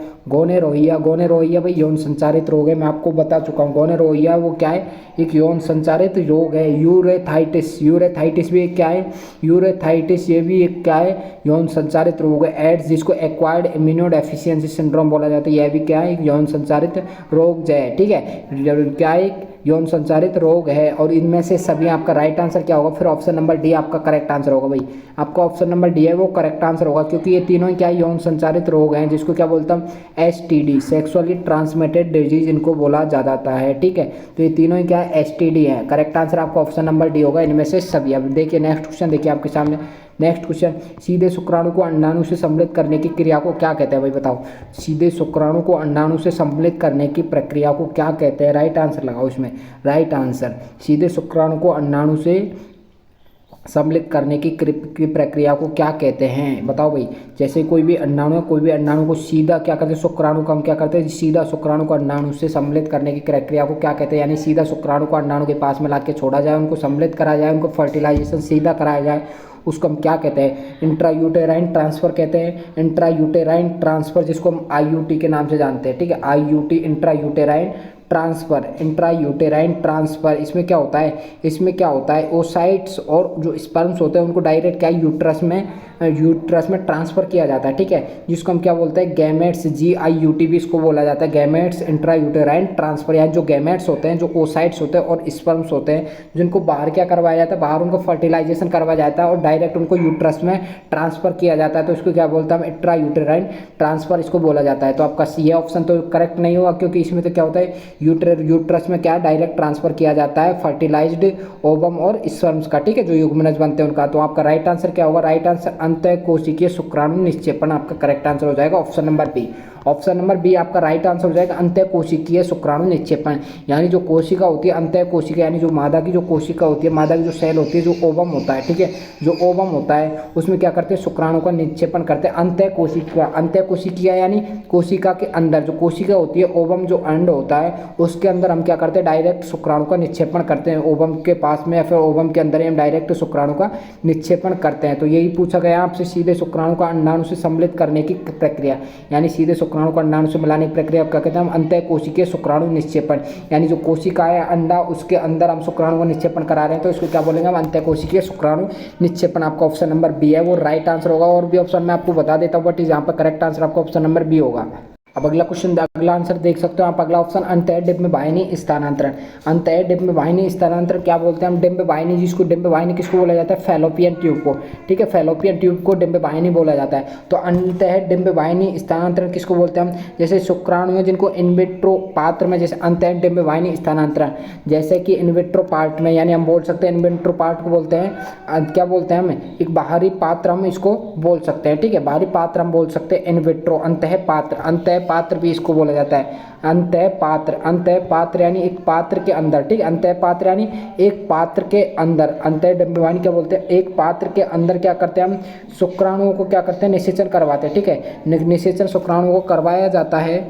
भाई यौन संचारित रोग है, मैं आपको बता चुका हूँ। गोनेरोइया वो क्या है? एक यौन संचारित रोग है। यूरेथाइटिस भी एक क्या है? यूरेथाइटिस ये भी एक क्या है? यौन संचारित रोग है। एड्स, जिसको एक्वायर्ड इम्यूनोडेफिशिएंसी सिंड्रोम बोला जाता है, यह भी क्या है? एक यौन संचारित रोग है, ठीक है। क्या है? यौन संचारित रोग है। और इनमें से सभी आपका राइट आंसर क्या होगा? फिर ऑप्शन नंबर डी आपका करेक्ट आंसर होगा भाई। आपका ऑप्शन नंबर डी है वो करेक्ट आंसर होगा, क्योंकि ये तीनों ही क्या है? यौन संचारित रोग हैं, जिसको क्या बोलता हूँ? STD, सेक्सुअली ट्रांसमिटेड डिजीज इनको बोला जाता है, ठीक है। तो ये तीनों ही क्या है? STD है। करेक्ट आंसर आपका ऑप्शन नंबर डी होगा इनमें से सभी। अब देखिए नेक्स्ट क्वेश्चन, देखिए आपके सामने नेक्स्ट क्वेश्चन। सीधे शुक्राणु को अंडाणु से सम्मिलित करने की क्रिया को क्या कहते हैं भाई बताओ? सीधे शुक्राणु को अंडाणु से सम्मिलित करने की प्रक्रिया को क्या कहते हैं? राइट आंसर लगाओ इसमें, राइट आंसर। सीधे शुक्राणु को अंडाणु से सम्मिलित करने की प्रक्रिया को क्या कहते हैं बताओ भाई? जैसे कोई भी अंडाणु को सीधा क्या करते हैं? शुक्राणु को हम क्या करते हैं? सीधा शुक्राणु को अंडाणु से सम्मिलित करने की प्रक्रिया को क्या कहते हैं? यानी सीधा शुक्राणु को अंडाणु के पास में ला के छोड़ा जाए, उनको सम्मिलित करा जाए, उनको फर्टिलाइजेशन सीधा कराया जाए, उसको हम क्या कहते हैं? इंट्रायूटेराइन ट्रांसफ़र कहते हैं। इंट्रायूटेराइन ट्रांसफ़र, जिसको हम IUT के नाम से जानते हैं, ठीक है। IUT, intrauterine transfer. इसमें क्या होता है? ओसाइट्स और जो स्पर्म्स होते हैं उनको डायरेक्ट क्या यूट्रस में ट्रांसफ़र किया जाता है, ठीक है, जिसको हम क्या बोलते हैं? गैमेट्स, GIUT भी इसको बोला जाता है, गैमेट्स इंट्रायूटेराइन ट्रांसफ़र। यानी जो गैमेट्स होते हैं, जो ओसाइट्स होते हैं और स्पर्म्स होते हैं, जिनको बाहर क्या करवाया जाता है? बाहर उनको फर्टिलाइजेशन करवाया जाता है और डायरेक्ट उनको यूट्रस में ट्रांसफ़र किया जाता है, तो इसको क्या बोलते हैं? इंट्रायूटेराइन ट्रांसफ़र इसको बोला जाता है। तो आपका सी ऑप्शन तो करेक्ट नहीं होगा, क्योंकि इसमें तो क्या होता है? यूट्रस में क्या डायरेक्ट ट्रांसफ़र किया जाता है फर्टिलाइज्ड ओवम और स्पर्म्स का, ठीक है, जो युग्मनज बनते हैं उनका। तो आपका राइट आंसर क्या होगा? राइट आंसर अंतः कोशिकीय शुक्राणु निक्षेपण आपका करेक्ट आंसर हो जाएगा option number B. Option number B आपका राइट आंसर हो जाएगा अंतः कोशिकीय शुक्राणु निक्षेपण। यानी जो कोशिका होती है अंतः कोशिका, यानी जो मादा की जो कोशिका होती है, मादा की जो सेल होती है, जो ओवम होता है, ठीक है, जो ओवम होता है उसमें क्या करते हैं, शुक्राणु का निक्षेपण करते हैं। अंतः कोशिका, अंतः कोशिकीय यानी कोशिका के अंदर जो कोशिका होती है, ओवम जो अंड होता है उसके अंदर हम क्या करते हैं, डायरेक्ट शुक्राणु का निक्षेपण करते हैं। ओवम के पास में या फिर ओवम के अंदर ही हम डायरेक्ट शुक्राणु का निक्षेपण करते हैं। तो यही पूछा गया आपसे, सीधे शुक्राणु का अंडाणु से सम्मिलित करने की प्रक्रिया, यानी सीधे शुक्राणु को अंडाणु से मिलाने की प्रक्रिया क्या कहते हैं हम, अंतः कोशिकीय शुक्राणु निक्षेपण। यानी जो कोशिका है अंडा, उसके अंदर हम शुक्राणु का निक्षेपण करा रहे हैं तो इसको क्या बोलेंगे हम, अंतः कोशिकीय शुक्राणु निक्षेपण। आपका ऑप्शन नंबर बी है वो राइट आंसर होगा। और भी ऑप्शन मैं आपको बता देता हूँ, बट यहाँ पर करेक्ट आंसर आपका ऑप्शन नंबर बी होगा। अब अगला क्वेश्चन, अगला आंसर देख सकते हो आप। अगला ऑप्शन अंतः डिंब वाहिनी स्थानांतरण। अंतः डिंब वाहिनी स्थानांतरण क्या बोलते हैं हम, डिंब वाहिनी, जिसको डिंब वाहिनी किसको बोला जाता है, फैलोपियन ट्यूब को, ठीक है, फैलोपियन ट्यूब को डिंब वाहिनी बोला जाता है। तो अंतः डिंब वाहिनी स्थानांतरण किसको बोलते हैं हम, जैसे शुक्राणु है जिनको इनविट्रो पात्र में, जैसे अंतः डिंब वाहिनी स्थानांतरण, जैसे कि इनविट्रो पार्ट में, यानी हम बोल सकते हैं इनविट्रो पार्ट को बोलते हैं क्या बोलते हैं हम, एक बाहरी पात्र हम इसको बोल सकते हैं, ठीक है, बाहरी पात्र हम बोल सकते हैं इनविट्रो। अंतः पात्र, अंतः पात्र भी इसको बोला जाता है, अंतः पात्र। अंतः पात्र यानी एक पात्र के अंदर, ठीक है, अंतः पात्र यानी एक पात्र के अंदर। अंतः डिंब वाहिनी क्या बोलते हैं, एक पात्र के अंदर क्या करते हैं हम, शुक्राणुओं को क्या करते हैं, निषेचन करवाते हैं, ठीक है, निषेचन शुक्राणुओं को करवाया जाता है।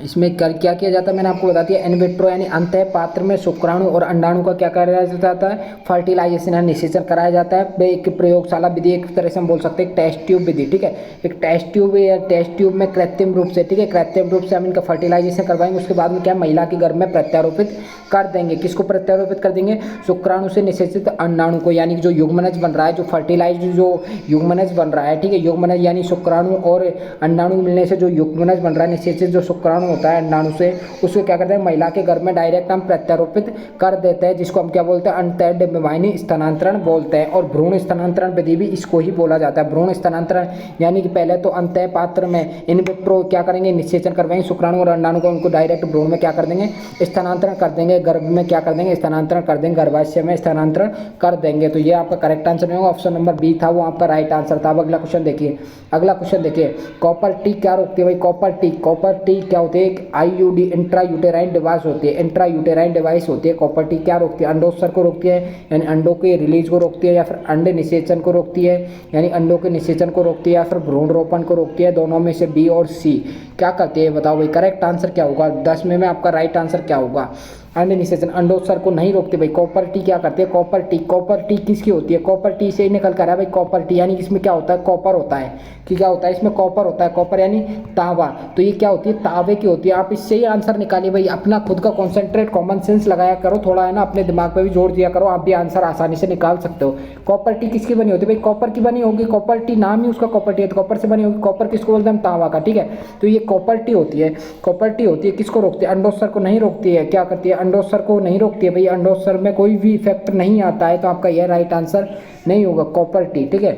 इसमें क्या किया जाता है, मैंने आपको बता दिया, इनविट्रो यानी अंतः पात्र में शुक्राणु और अंडाणु का क्या कराया जाता है, फर्टिलाइजेशन या निषेचन कराया जाता है। एक प्रयोगशाला विधि, एक तरह से हम बोल सकते हैं एक टेस्ट ट्यूब विधि, ठीक है, एक टेस्ट ट्यूब या टेस्ट ट्यूब में कृत्रिम रूप से, ठीक है, कृत्रिम रूप से हम इनका फर्टिलाइजेशन करवाएंगे। उसके बाद में क्या महिला के गर्भ में प्रत्यारोपित कर देंगे, किसको प्रत्यारोपित कर देंगे, शुक्राणु से निषेचित अंडाणु को, यानी जो युग्मनज बन रहा है, जो फर्टिलाइज जो युग्मनज बन रहा है, ठीक है, युग्मनज यानी शुक्राणु और अंडाणु मिलने से जो युग्मनज बन रहा है, निषेचित जो शुक्राणु होता है अंडाणु से, उसको क्या करते हैं, महिला के गर्भ में डायरेक्ट हम प्रत्यारोपित कर देते हैं, जिसको हम क्या बोलते हैं, अंतः डिंब वाहिनी स्थानांतरण बोलते हैं। और भ्रूण स्थानांतरण विधि भी इसको ही बोला जाता है। भ्रूण स्थानांतरण यानी कि पहले तो अंतः पात्र में इन विट्रो क्या करेंगे, निषेचन करवाएंगे शुक्राणु और अंडाणु को, उनको डायरेक्ट भ्रूण में क्या कर देंगे, स्थानांतरण कर देंगे, गर्भ में क्या कर देंगे, स्थानांतरण कर देंगे, गर्भाशय में स्थानांतरण कर देंगे। तो ये आपका करेक्ट आंसर नहीं होगा, ऑप्शन नंबर बी था वो आपका राइट आंसर था। अब अगला क्वेश्चन देखिए, अगला क्वेश्चन देखिए, कॉपर टी क्या रोकती है भाई, कॉपर टी, कॉपर टी क्या होती है, एक आईयूडी इंट्रा यूटेराइन डिवाइस होती है, इंट्रा यूटेराइन डिवाइस होती है। कॉपर टी क्या रोकती है, अंडोत्सर्ग को रोकती है, यानी अंडों के रिलीज को रोकती है, या फिर अंड निषेचन को रोकती है, यानी अंडों के निषेचन को रोकती है, या फिर भ्रूण रोपण को रोकती है। दोनों में से बी और सी क्या करती है, बताओ भाई, करेक्ट आंसर क्या होगा, 10 में आपका राइट आंसर क्या होगा। अंड निषेचन, अंडोत्सर्ग को नहीं रोकती भाई, कॉपर टी क्या करती है, कॉपर टी, कॉपर टी किसकी होती है, कॉपर टी से ही निकल कर है भाई, कॉपर टी यानी इसमें क्या होता है, कॉपर होता है, कि क्या होता है इसमें कॉपर होता है, कॉपर यानी तांबा, तो ये क्या होती है, तांबे की होती है। आप इससे ही आंसर निकालिए भाई, अपना खुद का कॉन्सेंट्रेट कॉमन सेंस लगाया करो थोड़ा, है ना, अपने दिमाग पे भी जोड़ दिया करो, आप भी आंसर आसानी से निकाल सकते हो। कॉपर टी किसकी बनी होती है भाई, कॉपर की बनी होगी, कॉपर टी नाम ही उसका कॉपर टी है, तो कॉपर से बनी होगी। कॉपर किसको बोलते हैं हम, तांबा का, ठीक है, तो ये कॉपर टी होती है। कॉपर टी होती है, किसको रोकती है, अंडोत्सर्ग को नहीं रोकती है, क्या करती है, अंडोत्सर्ग को नहीं रोकती है भाई, अंडोत्सर्ग में कोई भी इफेक्ट नहीं आता है, तो आपका यह राइट आंसर नहीं होगा, कॉपर टी, ठीक है।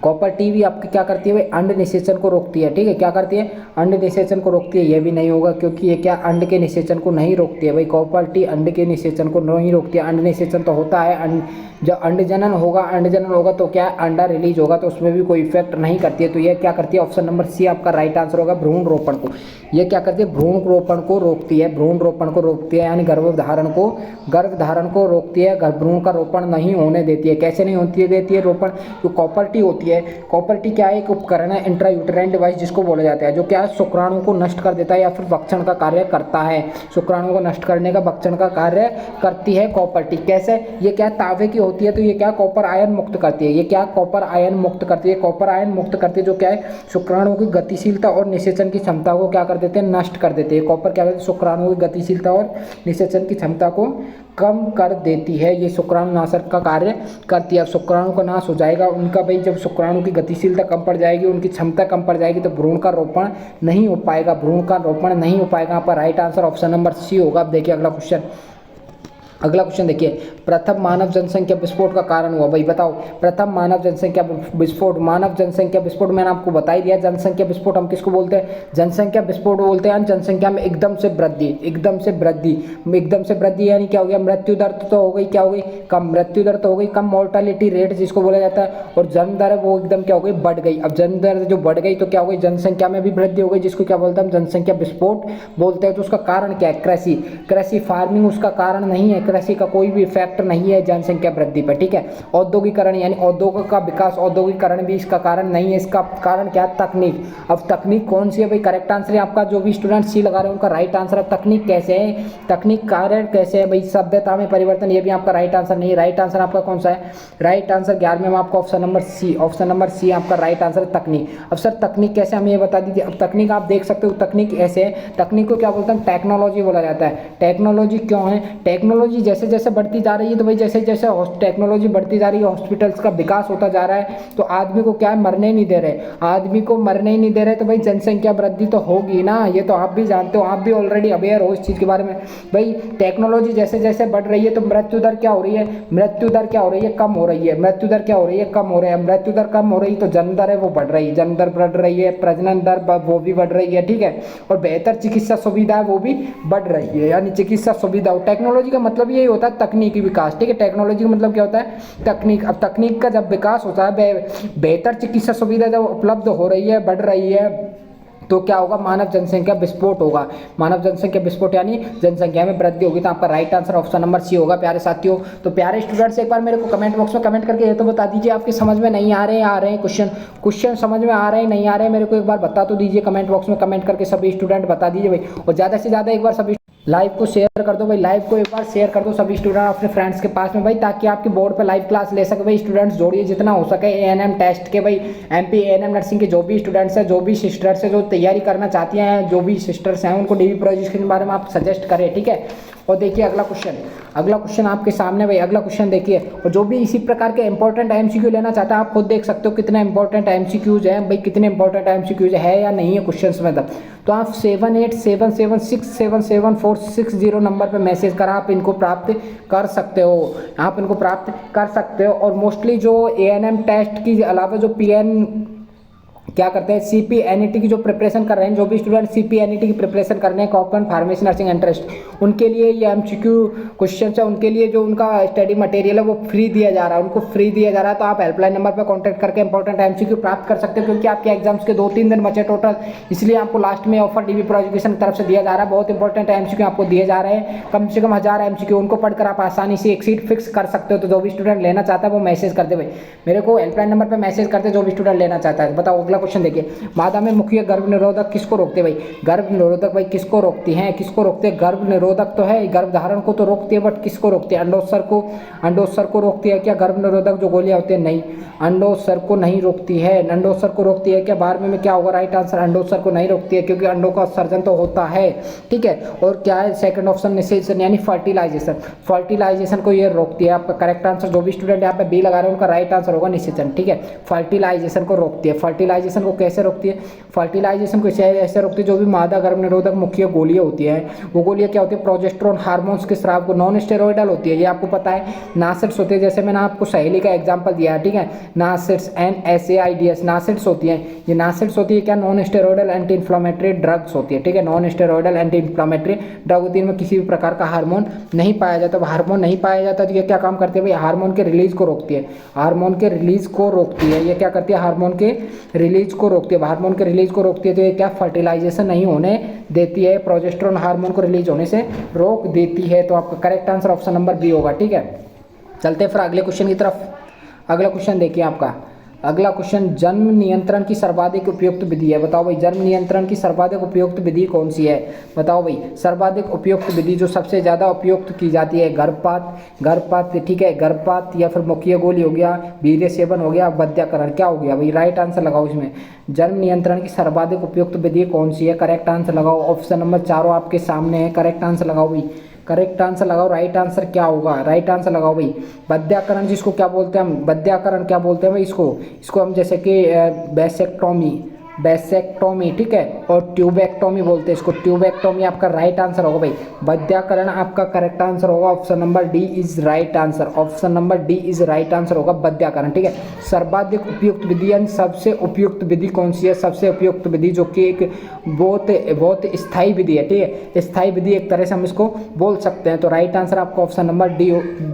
कॉपर टी भी आपकी क्या करती है भाई, अंड निषेचन को रोकती है, ठीक है, क्या करती है, अंड निषेचन को रोकती है, ये भी नहीं होगा क्योंकि ये क्या अंड के निषेचन को नहीं रोकती है भाई, कॉपर टी अंड के निषेचन को नहीं रोकती है। अंड निषेचन तो होता है, जब अंड जनन होगा तो क्या अंडा रिलीज होगा, तो उसमें भी कोई इफेक्ट नहीं करती है। तो ये क्या करती है, ऑप्शन नंबर सी आपका राइट आंसर होगा, भ्रूण रोपण को। ये क्या करती है, भ्रूण रोपण को रोकती है, भ्रूण रोपण को रोकती है, यानी गर्भधारण को रोकती है, भ्रूण का रोपण नहीं होने देती है। कैसे नहीं होती देती है रोपण, जो कॉपर टी होती है, कॉपर टी क्या है, एक उपकरण है, इंट्रा यूटेराइन डिवाइस जिसको बोला जाता है, जो क्या है, शुक्राणु को नष्ट कर देता है या फिर भक्षण का कार्य करता है, शुक्राणु को नष्ट करने का भक्षण का कार्य करती है कॉपर टी। कैसे, ये क्या तांबे की होती है, तो ये क्या कॉपर आयन मुक्त करती है, ये क्या कॉपर आयन मुक्त करती है, कॉपर आयन मुक्त करती है, जो क्या है, शुक्राणु की गतिशीलता और निषेचन की क्षमता को क्या कर देते हैं, नष्ट कर देते हैं। कॉपर क्या करते हैं, शुक्राणु की गतिशीलता और निषेचन की क्षमता को कम कर देती है, ये शुक्राणु नाशक का कार्य करती है। अब शुक्राणु का नाश हो जाएगा उनका भाई, जब शुक्राणु की गतिशीलता कम पड़ जाएगी, उनकी क्षमता कम पड़ जाएगी, तो भ्रूण का रोपण नहीं हो पाएगा, भ्रूण का रोपण नहीं हो पाएगा। यहाँ पर right answer option number C होगा। अब देखिए अगला क्वेश्चन, अगला क्वेश्चन देखिए, प्रथम मानव जनसंख्या विस्फोट का कारण हुआ, भाई बताओ। प्रथम मानव जनसंख्या विस्फोट, मानव जनसंख्या विस्फोट मैंने आपको बता ही दिया। जनसंख्या विस्फोट हम किसको बोलते हैं? जनसंख्या विस्फोट बोलते हैं जनसंख्या में एकदम से वृद्धि, एकदम से वृद्धि, एकदम से वृद्धि यानी क्या हो गया? मृत्यु दर तो हो गई, क्या हो गई? कम। मृत्यु दर तो हो गई कम, मोर्टालिटी रेट जिसको बोला जाता है, और जन्म दर है वो एकदम क्या हो गई? बढ़ गई। अब जन्म दर जो बढ़ गई तो क्या हो गई? जनसंख्या में भी वृद्धि हो गई, जिसको क्या बोलते हैं? जनसंख्या विस्फोट बोलते हैं। तो उसका कारण क्या है? कृषि, कृषि फार्मिंग उसका कारण नहीं है, कृषि का कोई भी फैक्टर नहीं है जनसंख्या वृद्धि पर, ठीक है। औद्योगिकरण यानी औद्योगिक का विकास, औद्योगिकरण भी इसका कारण नहीं है। इसका कारण क्या है? तकनीक। अब तकनीक कौन सी है भाई? करेक्ट आंसर है आपका, जो भी स्टूडेंट सी लगा रहे हैं उनका राइट आंसर है। तकनीक कैसे है? तकनीक कारण कैसे है भाई? सभ्यता में परिवर्तन, ये भी आपका राइट आंसर नहीं है। राइट आंसर आपका कौन सा है? राइट आंसर 11वें में आपका option number C, option number C आपका राइट आंसर है, तकनीक। अब सर तकनीक कैसे, हमें ये बता दीजिए। अब तकनीक आप देख सकते हो, तकनीक ऐसे है, तकनीक को क्या बोलते हैं? टेक्नोलॉजी बोला जाता है। टेक्नोलॉजी क्यों है? टेक्नोलॉजी जैसे जैसे बढ़ती जा रही है, तो भाई जैसे जैसे टेक्नोलॉजी बढ़ती जा रही है, हॉस्पिटल्स का विकास होता जा रहा है, तो आदमी को क्या है? मरने नहीं दे रहे, आदमी को मरने ही नहीं दे रहे, तो भाई जनसंख्या वृद्धि तो होगी ना। ये तो आप भी जानते हो, आप भी ऑलरेडी अवेयर हो इस चीज़ के बारे में। भाई टेक्नोलॉजी जैसे जैसे बढ़ रही है, तो मृत्यु दर क्या हो रही है? मृत्यु दर क्या हो रही है? कम हो रही है। मृत्यु दर क्या हो रही है? कम हो रही है। मृत्यु दर कम हो रही है तो जन्म दर है वो बढ़ रही है, जन्म दर बढ़ रही है, प्रजनन दर वो भी बढ़ रही है, ठीक है। और बेहतर चिकित्सा सुविधा है वो भी बढ़ रही है, यानी चिकित्सा सुविधा। टेक्नोलॉजी का मतलब यही होता है तकनीकी विकास, ठीक है। टेक्नोलॉजी का मतलब क्या होता है? तकनीक। अब तकनीक का जब विकास होता है, बेहतर चिकित्सा सुविधा जब उपलब्ध हो रही है, बढ़ रही है, तो क्या होगा? मानव जनसंख्या विस्फोट होगा। मानव जनसंख्या विस्फोट यानी जनसंख्या में वृद्धि होगी। तो आपका right answer option number C होगा प्यारे साथियों। तो प्यारे स्टूडेंट्स, एक बार मेरे को कमेंट बॉक्स में कमेंट करके ये तो बता दीजिए, आपके समझ में नहीं आ रहे हैं, आ रहे हैं क्वेश्चन समझ में आ रहे हैं, नहीं आ रहे हैं, मेरे को एक बार बता तो दीजिए कमेंट बॉक्स में कमेंट करके, सभी स्टूडेंट बता दीजिए भाई। और ज़्यादा से ज़्यादा एक बार सभी लाइव को शेयर कर दो भाई, लाइव को एक बार शेयर कर दो सभी स्टूडेंट अपने फ्रेंड्स के पास में भाई, ताकि आपके बोर्ड पे लाइव क्लास ले सके भाई। स्टूडेंट्स जोड़िए जितना हो सके एएनएम टेस्ट के भाई, एमपी एएनएम नर्सिंग के जो भी स्टूडेंट्स हैं, जो भी सिस्टर्स हैं, जो तैयारी करना चाहती हैं, जो भी सिस्टर्स हैं, उनको डीवी प्रोजेक्ट के बारे में आप सजेस्ट करें, ठीक है। और देखिए अगला क्वेश्चन आपके सामने भाई, अगला क्वेश्चन देखिए। और जो भी इसी प्रकार के इंपॉर्टेंट एमसीक्यू लेना चाहता है, आप खुद देख सकते हो कितने इंपॉर्टेंट एमसीक्यूज हैं भाई, कितने इंपॉर्टेंट एमसीक्यूज है या नहीं है क्वेश्चन में। तो आप 7877677460 नंबर पर मैसेज कर आप इनको प्राप्त कर सकते हो, आप इनको प्राप्त कर सकते हो। और मोस्टली जो एएनएम टेस्ट की अलावा जो पीएन क्या करते हैं, सीपीएनईटी की जो प्रिपरेशन कर रहे हैं, जो भी स्टूडेंट सीपीएनईटी की प्रिपरेशन कर रहे हैं, कॉमन फार्मेसी नर्सिंग इंटरेस्ट, उनके लिए ये एमसीक्यू क्वेश्चन है, उनके लिए जो उनका स्टडी मटेरियल है वो फ्री दिया जा रहा है, उनको फ्री दिया जा रहा है। तो आप हेल्पलाइन नंबर पर कॉन्टैक्ट करके इंपॉर्टेंट एमसीक्यू प्राप्त कर सकते हो, क्योंकि आपके एग्जाम्स के 2-3 दिन बचे टोटल, इसलिए आपको लास्ट में ऑफर डीवी प्रो एजुकेशन की तरफ से दिया जा रहा है। बहुत इंपॉर्टेंट एमसीक्यू आपको दिए जा रहे हैं, कम से कम 1000 एमसीक्यू, उनको पढ़कर आप आसानी से एक सीट फिक्स कर सकते हो। तो जो भी स्टूडेंट लेना चाहता है वो मैसेज कर दे भाई, मेरे को हेल्पलाइन नंबर पर मैसेज करते जो भी स्टूडेंट लेना चाहता है। बताओ अगला क्वेश्चन देखिए, मादा में मुख्य गर्भ निरोधक किसको रोकते हैं भाई? गर्भ निरोधक भाई किसको रोकती हैं? किसको रोकते हैं? गर्भ निरोधक तो है, गर्भ धारण को तो रोकती है, बट किसको रोकती है? अंडोत्सर्ग को, अंडोत्सर्ग को रोकती है क्या गर्भ निरोधक जो गोलियां होती है? नहीं, अंडोत्सर्ग को नहीं रोकती है। अंडोत्सर्ग को रोकती है क्या? 12वें में क्या होगा राइट आंसर? अंडोत्सर्ग को नहीं रोकती है, क्योंकि अंडों का सर्जन तो होता है, ठीक है। और क्या है सेकंड ऑप्शन? निषेचन यानी फर्टिलाइजेशन, फर्टिलाइजेशन को ये रोकती है। आपका करेक्ट आंसर, जो भी स्टूडेंट यहाँ पे बी लगा रहे हैं उनका राइट आंसर होगा निषेचन, ठीक है। फर्टिलाइजेशन को रोकती है। फर्टिलाइजेशन को कैसे रोकती है? फर्टिलाइजेशन को ऐसे रोकती है, जो भी मादा गर्भ निरोधक मुख्य गोलियां होती हैं, वो गोलियां क्या होती है? प्रोजेस्टेरोन हार्मोन्स के स्राव को, नॉन स्टेरॉइडल होती है, ये आपको पता है। नासिड्स होती है, जैसे मैंने आपको सहेली का एग्जांपल दिया है, ठीक है। नासिड्स NSAIDs नासिड्स होती हैं, ये नासिड्स होती है क्या? Non steroidal anti inflammatory drugs होती है, ठीक है। Non steroidal anti inflammatory drug होती है, इनमें किसी भी प्रकार का हार्मोन नहीं पाया जाता। हार्मोन नहीं पाया जाता तो ये क्या काम करती है भाई? हार्मोन के रिलीज को रोकती है, हार्मोन के रिलीज को रोकती है। ये क्या करती है? हार्मोन के रिलीज को रोकती है, हार्मोन के रिलीज को रोकती है। तो ये क्या फर्टिलाइजेशन नहीं होने देती है, प्रोजेस्टेरोन हार्मोन को रिलीज होने से रोक देती है। तो आपका correct answer option number B होगा, ठीक है। चलते हैं फिर अगले क्वेश्चन की तरफ। अगला क्वेश्चन देखिए आपका, अगला क्वेश्चन, जन्म नियंत्रण की सर्वाधिक उपयुक्त विधि है। बताओ भाई, जन्म नियंत्रण की सर्वाधिक उपयुक्त विधि कौन सी है? बताओ भाई, सर्वाधिक उपयुक्त विधि जो सबसे ज़्यादा उपयुक्त की जाती है, गर्भपात, ठीक है, गर्भपात या फिर मुखीय गोली हो गया, वीर्य सेवन हो गया, वध्यकरण, क्या हो गया भाई? राइट आंसर लगाओ इसमें। जन्म नियंत्रण की सर्वाधिक उपयुक्त विधि कौन सी है? करेक्ट आंसर लगाओ। ऑप्शन नंबर चारों आपके सामने है, करेक्ट आंसर लगाओ भाई, करेक्ट आंसर लगाओ। राइट आंसर क्या होगा? राइट आंसर लगाओ भाई। वध्यकरण जिसको क्या बोलते हैं हम? वध्यकरण क्या बोलते हैं भाई? इसको हम जैसे कि वैसेक्टोमी, वैसेक्टोमी, ठीक है, और ट्यूबेक्टोमी बोलते हैं इसको। ट्यूबेक्टोमी आपका राइट आंसर होगा भाई। वैद्याकरण आपका करेक्ट आंसर होगा, option number D is right answer. Option number D is right answer होगा वैद्याकरण, ठीक है। सर्वाधिक उपयुक्त विधि यानी सबसे उपयुक्त विधि कौन सी है? सबसे उपयुक्त विधि जो कि एक बहुत स्थायी विधि है, ठीक है, स्थायी विधि एक तरह से हम इसको बोल सकते हैं। तो राइट आंसर आपका ऑप्शन नंबर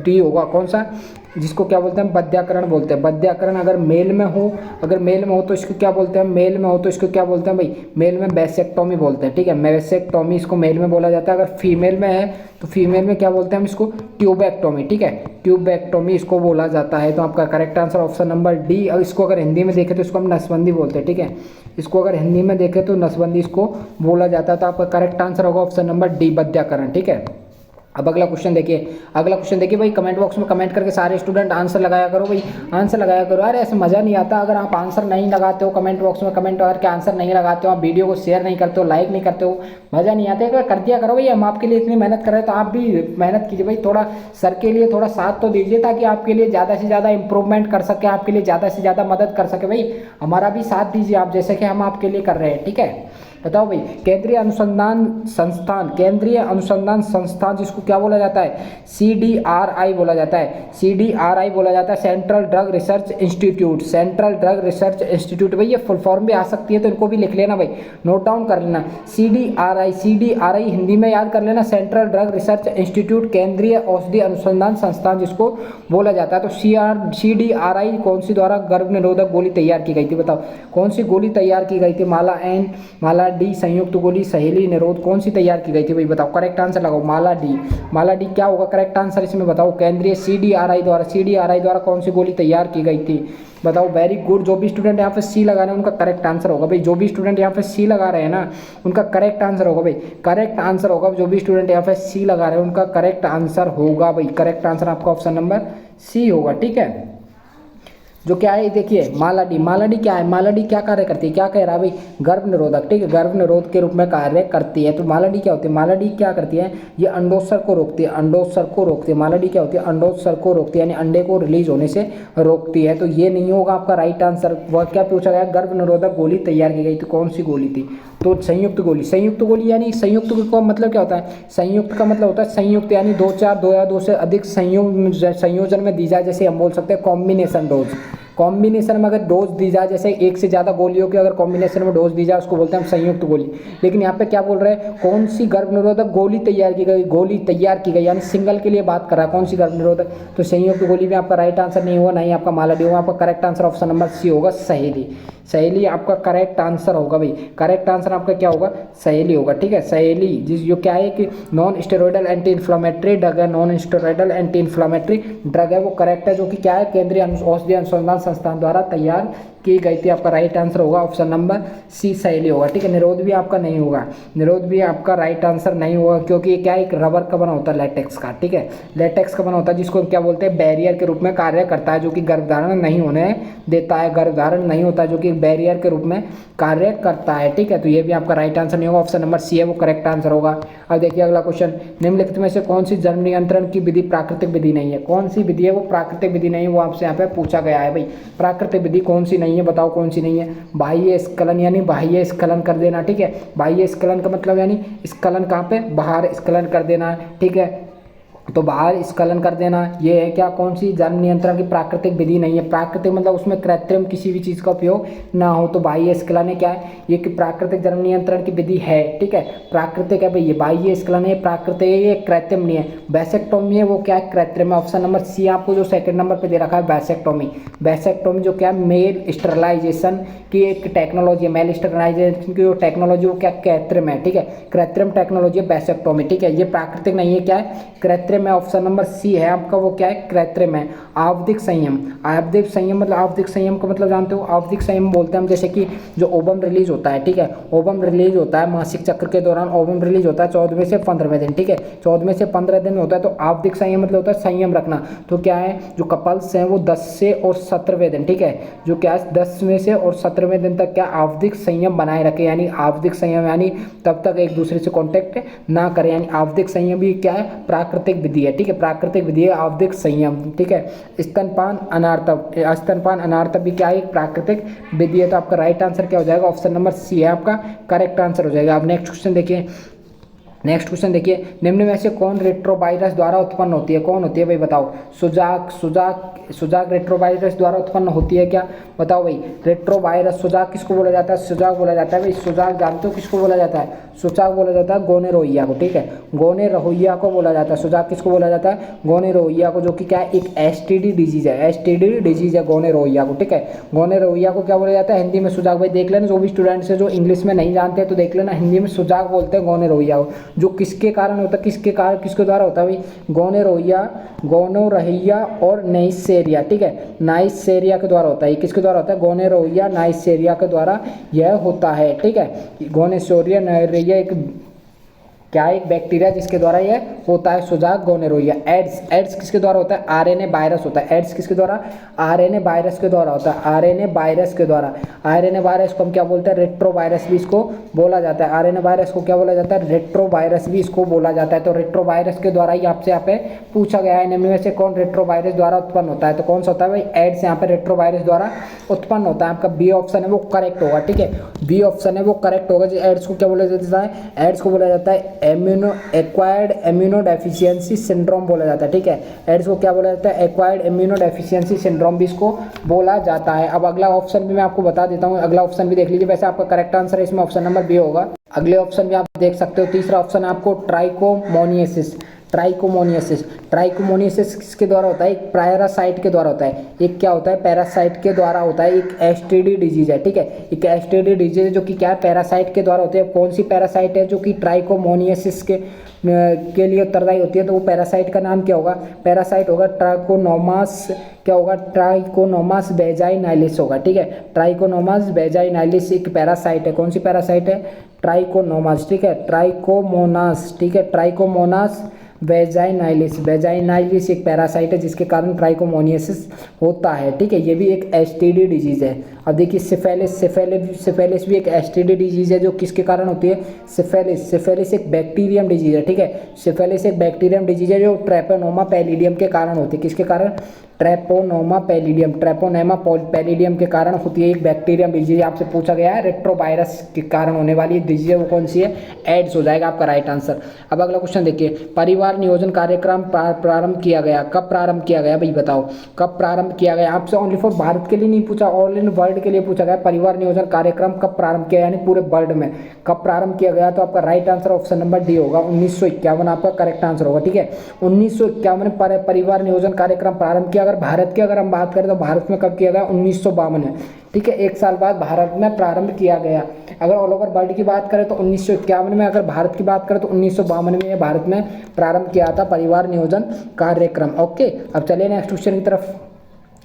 डी होगा। कौन सा? जिसको क्या बोलते हैं? वैद्याकरण बोलते हैं। वैद्याकरण अगर मेल में हो तो इसको क्या बोलते हैं? मेल में हो तो इसको क्या बोलते हैं भाई? मेल में वैसेक्टोमी बोलते हैं, ठीक है। वैसेक्टोमी इसको मेल में बोला जाता है। अगर फीमेल में है तो फीमेल में क्या बोलते हैं हम इसको? ट्यूबेक्टोमी, ठीक है, ट्यूबेक्टोमी इसको बोला जाता है। तो आपका correct answer option number D. और इसको अगर हिंदी में देखें तो इसको हम नसबंदी बोलते हैं, ठीक है। इसको अगर हिंदी में देखें तो नसबंदी इसको बोला जाता है। तो आपका करेक्ट आंसर होगा ऑप्शन नंबर डी, वैद्याकरण, ठीक है। अब अगला क्वेश्चन देखिए भाई। कमेंट बॉक्स में कमेंट करके सारे स्टूडेंट आंसर लगाया करो भाई, आंसर लगाया करो। अरे ऐसे मज़ा नहीं आता अगर आप आंसर नहीं लगाते हो, कमेंट बॉक्स में कमेंट करके आंसर नहीं लगाते हो, आप वीडियो को शेयर नहीं करते हो, लाइक नहीं करते हो, मज़ा नहीं आता। एक बार कर दिया करो भाई, हम आपके लिए इतनी मेहनत कर रहे हैं तो आप भी मेहनत कीजिए भाई। थोड़ा सर के लिए थोड़ा साथ तो दीजिए ताकि आपके लिए ज़्यादा से ज़्यादा इंप्रूवमेंट कर सके, आपके लिए ज़्यादा से ज़्यादा मदद कर सके भाई। हमारा भी साथ दीजिए आप, जैसे कि हम आपके लिए कर रहे हैं, ठीक है। बताओ भाई, केंद्रीय अनुसंधान संस्थान जिसको क्या बोला जाता है? CDRI बोला जाता है। CDRI बोला जाता है, central drug research institute. Central drug research institute भाई, ये फुल फॉर्म भी आ सकती है तो इनको भी लिख लेना भाई, नोट डाउन कर लेना। CDRI हिंदी में याद कर लेना, सेंट्रल ड्रग रिसर्च इंस्टीट्यूट, केंद्रीय औषधि अनुसंधान संस्थान जिसको बोला जाता है। तो CDRI कौन सी द्वारा गर्भ निरोधक गोली तैयार की गई थी? बताओ कौन सी गोली तैयार की गई थी? माला डी संयुक्त गोली, सहेली, निरोध, कौन सी तैयार की गई थी भाई? बताओ करेक्ट आंसर लगाओ। माला डी क्या होगा करेक्ट आंसर इसमें? बताओ केंद्रीय CDRI द्वारा कौन सी गोली तैयार की गई थी? बताओ। Very good. जो भी स्टूडेंट यहाँ पे सी लगा रहे हैं उनका करेक्ट आंसर होगा भाई। जो भी स्टूडेंट यहाँ पे सी लगा रहे हैं ना उनका करेक्ट आंसर होगा भाई, करेक्ट आंसर होगा। जो भी स्टूडेंट यहाँ पे सी लगा रहे हैं उनका करेक्ट आंसर होगा भाई। करेक्ट आंसर आपका ऑप्शन नंबर सी होगा, ठीक है। जो क्या है देखिए, माला डी क्या है? माला डी क्या कार्य करती है? क्या कह रहा है भाई? गर्भ निरोधक, ठीक है, गर्भ निरोध के रूप में कार्य करती है। तो माला डी क्या होती है? माला डी क्या करती है? ये अंडोत्सर्ग को रोकती है, माला डी क्या होती है? अंडोत्सर्ग को रोकती है, यानी अंडे को रिलीज होने से रोकती है। तो ये नहीं होगा आपका राइट आंसर। वह क्या पूछा गया? गर्भ निरोधक गोली तैयार की गई थी, कौन सी गोली थी? तो संयुक्त गोली यानी संयुक्त का मतलब क्या होता है? संयुक्त का मतलब होता है संयुक्त यानी 2, 4, 2 या 2 से अधिक संयोजन में दी जाए, जैसे हम बोल सकते हैं कॉम्बिनेशन डोज। कॉम्बिनेशन में अगर डोज दी जाए, जैसे एक से ज़्यादा गोलियों की अगर कॉम्बिनेशन में डोज दी जाए उसको बोलते हैं हम संयुक्त गोली। लेकिन यहाँ पे क्या बोल रहे हैं? कौन सी गर्भ निरोधक गोली तैयार की गई यानी सिंगल के लिए बात कर रहा है। कौन सी गर्भ निरोधक? तो संयुक्त गोली में आपका राइट आंसर नहीं होगा, ना ही आपका माला डी होगा। आपका correct answer option number C होगा, सहेली आपका करेक्ट आंसर होगा भाई। करेक्ट आंसर आपका क्या होगा? सहेली होगा, ठीक है। सहेली जो क्या है कि non steroidal anti inflammatory drug है, non steroidal anti inflammatory drug है, वो करेक्ट है। जो कि क्या है? केंद्रीय औषधि अनुसंधान संस्थान द्वारा तैयार की गई थी। आपका राइट आंसर होगा ऑप्शन नंबर सी, सहेली होगा, ठीक है। निरोध भी आपका नहीं होगा, निरोध भी आपका राइट आंसर नहीं होगा, क्योंकि ये क्या है? एक रबर का बना होता है, लेटेक्स का, ठीक है, लेटेक्स का बना होता है, जिसको क्या बोलते हैं? बैरियर के रूप में कार्य करता है, जो कि गर्भधारण नहीं होने देता है, गर्भधारण नहीं होता, जो कि बैरियर के रूप में कार्य करता है, ठीक है। तो ये भी आपका राइट आंसर नहीं होगा, ऑप्शन नंबर सी है वो करेक्ट आंसर होगा। अब देखिए अगला क्वेश्चन, निम्नलिखित में से कौन सी जन्म नियंत्रण की विधि प्राकृतिक विधि नहीं है? कौन सी विधि है वो प्राकृतिक विधि नहीं है? वो आपसे यहाँ पे पूछा गया है भाई। प्राकृतिक विधि कौन सी नहीं है? बताओ कौन सी नहीं है? बाह्य स्खलन यानी बाह्य स्खलन कर देना, ठीक है। बाह्य स्खलन का मतलब यानी स्खलन कहाँ पे? बाहर स्खलन कर देना, ठीक है। तो बाहर स्खलन कर देना, ये है क्या? कौन सी जन्म नियंत्रण की प्राकृतिक विधि नहीं है? प्राकृतिक मतलब उसमें कृत्रिम किसी भी चीज़ का उपयोग ना हो। तो बाह्य स्खलन है क्या है? ये कि प्राकृतिक जन्म नियंत्रण की विधि है, ठीक है, प्राकृतिक है भाई। ये बाह्य स्खलन है, प्राकृतिक है, ये कृत्रिम नहीं है। वैसेक्टोमी है वो क्या है? कृत्रिम है। ऑप्शन नंबर सी आपको जो सेकंड नंबर पे दे रखा है वैसेक्टोमी जो क्या है? मेल स्टरलाइजेशन की एक टेक्नोलॉजी है, मेल स्टरलाइजेशन की जो टेक्नोलॉजी वो क्या कृत्रिम है, ठीक है, कृत्रिम टेक्नोलॉजी है वैसेक्टोमी, ठीक है। ये प्राकृतिक नहीं है, क्या है? कृत्रिम में। ऑप्शन नंबर सी है आपका वो क्या है? कृत्रिम है। आवधिक संयम मतलब आवधिक संयम का मतलब जानते हो? आवधिक संयम बोलते हैं हम जैसे कि जो ओवम रिलीज होता है, ठीक है, ओवम रिलीज होता है मासिक चक्र के दौरान, ओवम रिलीज होता है 14वें से 15वें दिन, ठीक है, 14वें से 15 दिन होता है। तो आवधिक संयम मतलब होता है संयम रखना। तो क्या है? जो कपल्स हैं वो 10 से और 17वें दिन, ठीक है, जो क्या है 10वें से और 17वें दिन तक क्या आवधिक संयम बनाए रखे, यानी आवधिक संयम यानी तब तक एक दूसरे से कॉन्टेक्ट ना करें, यानी आवधिक संयम भी क्या है? प्राकृतिक विधि है, ठीक है, प्राकृतिक विधि है, आवधिक संयम, ठीक है। स्तनपान अनार्तव, स्तनपान अनार्तव भी क्या है, एक प्राकृतिक विधि है। तो आपका राइट आंसर क्या हो जाएगा, ऑप्शन नंबर सी है आपका करेक्ट आंसर हो जाएगा। अब नेक्स्ट क्वेश्चन देखिए, नेक्स्ट क्वेश्चन देखिए, निम्न में से कौन रेट्रोवायरस द्वारा उत्पन्न होती है, कौन होती है भाई बताओ। सुजाक सुजाक सुजाक रेट्रोवायरस द्वारा उत्पन्न होती है क्या, बताओ भाई। रेट्रोवायरस सुजाक किसको बोला जाता है, सुजाक बोला जाता है भाई। सुजाक जानते हो किसको बोला जाता है, सुजाक बोला जाता है गोनोरेरिया को, ठीक है, गोनोरेरिया को बोला जाता है। सुजाक किसको बोला जाता है, गोनोरेरिया को, जो कि क्या है एक एसटीडी डिजीज है, एसटीडी डिजीज है गोनोरेरिया को, ठीक है। गोनोरेरिया को क्या बोला जाता है हिंदी में, सुजाक। भाई देख लेना, जो भी स्टूडेंट्स है जो इंग्लिश में नहीं जानते तो देख लेना, हिंदी में सुजाक बोलते हैं गोनोरेरिया को। जो किसके कारण होता है, किसके कारण, किसके द्वारा होता है भाई, गोनोरेरिया और नाइसेरिया, ठीक है, नाइसेरिया के द्वारा होता है। किसके द्वारा होता है, गोनोरेरिया नाइसेरिया के द्वारा यह होता है, ठीक है। गोनोरेरिया नाइसेरिया एक क्या एक बैक्टीरिया जिसके द्वारा ये होता है सुजाक गोनोरेरिया। एड्स, एड्स किसके द्वारा होता है, आरएनए वायरस होता है। एड्स किसके द्वारा, आरएनए वायरस के द्वारा होता है, आरएनए वायरस के द्वारा। आरएनए वायरस को हम क्या बोलते हैं, रेट्रोवायरस भी इसको बोला जाता है। आरएनए वायरस को क्या बोला जाता है, रेट्रोवायरस भी इसको बोला जाता है। तो रेट्रोवायरस के द्वारा ही आपसे यहाँ पे पूछा गया है, निम्न में से कौन रेट्रोवायरस द्वारा उत्पन्न होता है, तो कौन सा होता है भाई, एड्स यहाँ पे रेट्रोवायरस द्वारा उत्पन्न होता है। आपका बी ऑप्शन है वो करेक्ट होगा, ठीक है, बी ऑप्शन है वो करेक्ट होगा। एड्स को क्या बोला जाता है, एड्स को बोला जाता है एक्वायर्ड इम्यूनो डेफिशिएंसी सिंड्रोम बोला जाता है, ठीक है। एड्स को क्या बोला जाता है, एक्वायर्ड इम्यूनो डेफिशिएंसी सिंड्रोम भी इसको बोला जाता है। अब अगला ऑप्शन भी मैं आपको बता देता हूँ, अगला ऑप्शन भी देख लीजिए। वैसे आपका करेक्ट आंसर है इसमें ऑप्शन नंबर बी होगा। अगले ऑप्शन भी आप देख सकते हो, तीसरा ऑप्शन आपको ट्राइकोमोनियसिस, ट्राइकोमोनियसिस। ट्राइकोमोनियसिस किसके द्वारा होता है, एक पैरासाइट के द्वारा होता है। एक क्या होता है, पैरासाइट के द्वारा होता है, एक एसटीडी डिजीज है, ठीक है, एक एसटीडी डिजीज है जो कि क्या है, पैरासाइट के द्वारा होती है। कौन सी पैरासाइट है जो कि ट्राइकोमोनियसिस के लिए उत्तरदायी होती है, तो वो पैरासाइट का नाम क्या होगा, पैरासाइट होगा ट्राइकोनोमास, क्या होगा, ट्राइकोनोमास बेजाइनाइलिस होगा, ठीक है। ट्राइकोनोमास बेजाइनाइलिस एक पैरासाइट है। कौन सी पैरासाइट है, ट्राइकोनोमास, ठीक है, ट्राइकोमोनास, ठीक है, ट्राइकोमोनास वेजाइनाइलिस। वेजाइनाइलिस एक पैरासाइट है जिसके कारण ट्राइकोमोनियसिस होता है, ठीक है। ये भी एक एसटीडी डिजीज है। अब देखिए सिफेलिस, सिफेलिस भी एक एसटीडी डिजीज है जो किसके कारण होती है, सिफेलिस। सिफेलिस एक बैक्टीरियम डिजीज है, ठीक है। सिफेलिस एक बैक्टीरियम डिजीज है जो ट्रेपोनोमा पैलिडियम के कारण होती है। किसके कारण, ट्रेपोनोमा पैलिडियम, ट्रेपोनोमा पैलिडियम के कारण होती है, एक बैक्टीरियम डिजीज। आपसे पूछा गया है रेट्रोवायरस के कारण होने वाली डिजीज है वो कौन सी है, एड्स हो जाएगा आपका राइट आंसर। अब अगला क्वेश्चन देखिए, परिवार नियोजन कार्यक्रम प्रारंभ किया गया, कब प्रारंभ किया गया भाई बताओ, कब प्रारंभ किया गया। आपसे ओनली फॉर भारत के लिए नहीं पूछा, ऑल इन वर्ल्ड के लिए पूछा गया, परिवार नियोजन कार्यक्रम कब प्रारंभ किया, यानी पूरे वर्ल्ड में कब प्रारंभ किया गया। तो आपका right answer option number D होगा, 1951 आपका करेक्ट आंसर होगा, ठीक है। 1951 में परिवार नियोजन कार्यक्रम प्रारंभ किया। अगर भारत की अगर हम बात करें तो भारत में कब किया गया, 1952 में, ठीक है, एक साल बाद भारत में प्रारंभ किया गया। अगर ऑल ओवर वर्ल्ड की बात करें तो 1951 में, अगर भारत की बात करें तो 1952 में भारत में प्रारंभ किया था परिवार नियोजन कार्यक्रम। ओके, अब चलिए नेक्स्ट क्वेश्चन की तरफ।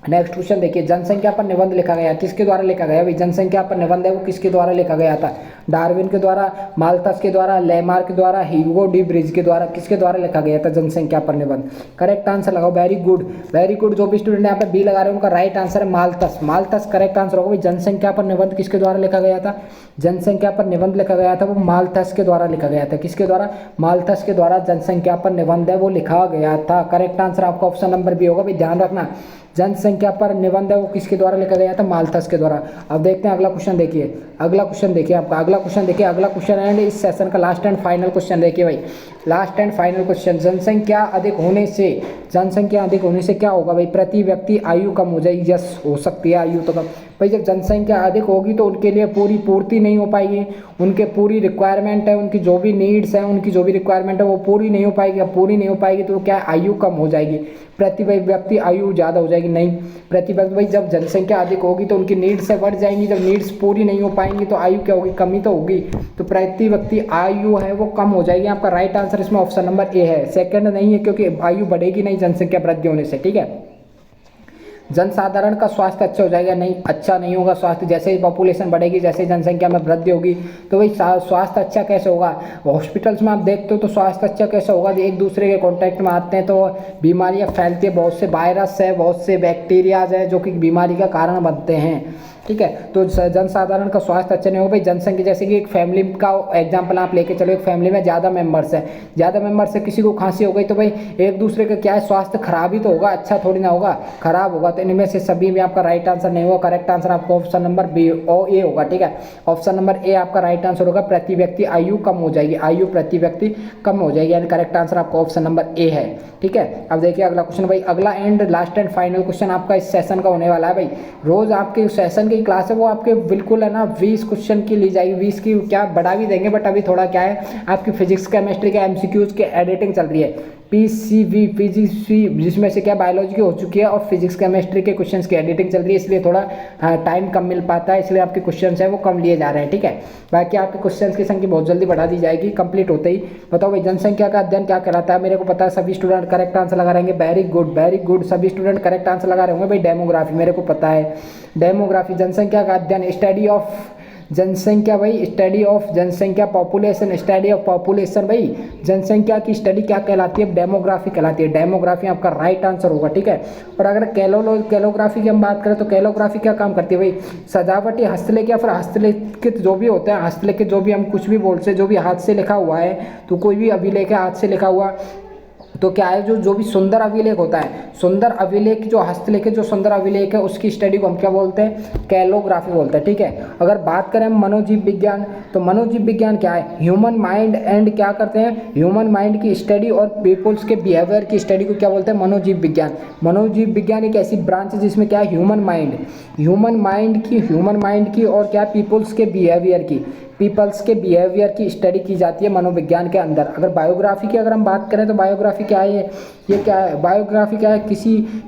नेक्स्ट क्वेश्चन देखिए, जनसंख्या पर निबंध लिखा गया, किसके द्वारा लिखा गया भाई, जनसंख्या पर निबंध है वो किसके द्वारा लिखा गया था, डार्विन के द्वारा, माल्थस के द्वारा, लेमार्क के द्वारा, ह्यूगो डी ब्रिज के द्वारा, किसके द्वारा लिखा गया था जनसंख्या पर निबंध। करेक्ट आंसर लगाओ, वेरी गुड वेरी गुड। जो भी स्टूडेंट यहाँ पे बी लगा रहे हैं उनका राइट आंसर है माल्थस, माल्थस करेक्ट आंसर होगा भाई। जनसंख्या पर निबंध किसके द्वारा लिखा गया था, जनसंख्या पर निबंध लिखा गया था वो माल्थस के द्वारा लिखा गया था। किसके द्वारा, माल्थस के द्वारा जनसंख्या पर निबंध है वो लिखा गया था। करेक्ट आंसर आपका ऑप्शन नंबर बी होगा भाई, ध्यान रखना, जनसंख्या पर निबंध है वो किसके द्वारा लिखा गया था, माल्थस के द्वारा। अब देखते हैं अगला क्वेश्चन देखिए, अगला क्वेश्चन देखिए आपका, अगला क्वेश्चन देखिए, अगला क्वेश्चन एंड इस सेशन का लास्ट एंड फाइनल क्वेश्चन देखिए भाई, लास्ट एंड फाइनल क्वेश्चन। जनसंख्या अधिक होने से, जनसंख्या अधिक होने से क्या होगा भाई, प्रति व्यक्ति आयु कम हो जाएगी। यस, हो सकती है आयु तो कम भाई। जब जनसंख्या अधिक होगी तो उनके लिए पूरी पूर्ति नहीं हो पाएगी, उनके पूरी रिक्वायरमेंट है, उनकी जो भी नीड्स है, उनकी जो भी रिक्वायरमेंट है वो पूरी नहीं हो पाएगी। अब पूरी नहीं हो पाएगी तो क्या आयु कम हो जाएगी, प्रति व्यक्ति आयु ज़्यादा हो जाएगी, नहीं प्रति व्यक्ति भाई। जब जनसंख्या अधिक होगी तो उनकी नीड्स बढ़ जाएंगी, जब नीड्स पूरी नहीं हो पाएंगी तो आयु क्या होगी, कमी तो होगी, तो प्रति व्यक्ति आयु है वो कम हो जाएगी। आपका राइट आंसर इसमें ऑप्शन नंबर ए है, सेकंड नहीं है, क्योंकि आयु बढ़ेगी नहीं जनसंख्या वृद्धि होने से, ठीक है। जनसाधारण का स्वास्थ्य अच्छा हो जाएगा, नहीं, अच्छा नहीं होगा स्वास्थ्य। जैसे ही पॉपुलेशन बढ़ेगी, जैसे ही जनसंख्या में वृद्धि होगी तो भाई स्वास्थ्य अच्छा कैसे होगा। हॉस्पिटल्स में आप देखते हो तो स्वास्थ्य अच्छा कैसे होगा, एक दूसरे के कॉन्टैक्ट में आते हैं तो बीमारियां फैलती है, बहुत से वायरस है, बहुत से बैक्टीरियाज है जो कि बीमारी का कारण बनते हैं, ठीक है। तो जनसाधारण का स्वास्थ्य अच्छा नहीं होगा भाई। जनसंख्या जैसे कि एक फैमिली का एग्जांपल आप लेके चलो, एक फैमिली में ज़्यादा मेंबर्स है, ज़्यादा मेंबर्स है, किसी को खांसी हो गई तो भाई एक दूसरे का क्या है, स्वास्थ्य खराब ही तो होगा, अच्छा थोड़ी ना होगा, खराब होगा। तो इनमें से सभी में आपका राइट आंसर नहीं होगा। करेक्ट आंसर आपका ऑप्शन नंबर बी और ए होगा, ठीक है। ऑप्शन नंबर ए आपका राइट आंसर होगा। प्रति व्यक्ति आयु कम हो जाएगी, आयु प्रति व्यक्ति कम हो जाएगी, यानी करेक्ट आंसर आपका ऑप्शन नंबर ए है, ठीक है। अब देखिए अगला क्वेश्चन भाई, अगला and last and final question आपका इस सेशन का होने वाला है भाई। रोज आपके सेशन की क्लास है वो आपके बिल्कुल है ना 20 क्वेश्चन की ली जाएगी, 20 की क्या बढ़ा भी देंगे, बट अभी थोड़ा क्या है आपकी फिजिक्स केमिस्ट्री के एमसीक्यूज के एडिटिंग चल रही है। पीसीवी जिसमें से क्या बायोलॉजी की हो चुकी है और फिजिक्स केमिस्ट्री के क्वेश्चंस की एडिटिंग चल रही है, इसलिए थोड़ा टाइम कम मिल पाता है, इसलिए आपके क्वेश्चंस है वो कम लिए जा रहे हैं, ठीक है। बाकी आपके क्वेश्चंस की संख्या बहुत जल्दी बढ़ा दी जाएगी कंप्लीट होते ही। बताओ भाई जनसंख्या का अध्ययन क्या कहलाता है? मेरे को पता है सभी स्टूडेंट करेक्ट आंसर लगा रहेंगे, वेरी गुड वेरी गुड, सभी स्टूडेंट करेक्ट आंसर लगा रहे होंगे भाई। डेमोग्राफी मेरे को पता है, डेमोग्राफी जनसंख्या का अध्ययन, स्टडी ऑफ जनसंख्या भाई, स्टडी ऑफ जनसंख्या, पॉपुलेशन, स्टडी ऑफ पॉपुलेशन भाई, जनसंख्या की स्टडी क्या कहलाती है? डेमोग्राफी कहलाती है। डेमोग्राफी आपका राइट आंसर होगा, ठीक है। और अगर कैलोग्राफी की हम बात करें तो कैलोग्राफी क्या काम करती है भाई? सजावटी हस्तलेख या फिर हस्तलिखित जो भी होता है, हस्तलिखित जो भी हम कुछ भी बोलते हैं, जो भी हाथ से लिखा हुआ है, तो कोई भी अभिलेख है हाथ से लिखा हुआ, तो क्या है जो भी सुंदर अभिलेख होता है, सुंदर अभिलेख जो हस्तलेख है, जो सुंदर अभिलेख है उसकी स्टडी को हम क्या बोलते हैं? कैलोग्राफी बोलते हैं, ठीक है। अगर बात करें मनोजीव विज्ञान, तो मनोजीव विज्ञान क्या है? ह्यूमन माइंड एंड क्या करते हैं? ह्यूमन माइंड की स्टडी और पीपल्स के बिहेवियर की स्टडी को क्या बोलते हैं? मनोजीव विज्ञान। मनोजीव विज्ञान एक ऐसी ब्रांच है जिसमें क्या है ह्यूमन माइंड की और क्या पीपल्स के बिहेवियर की स्टडी की जाती है मनोविज्ञान के अंदर। अगर बायोग्राफी की अगर हम बात करें तो बायोग्राफी क्या है? ये क्या है? बायोग्राफी क्या है?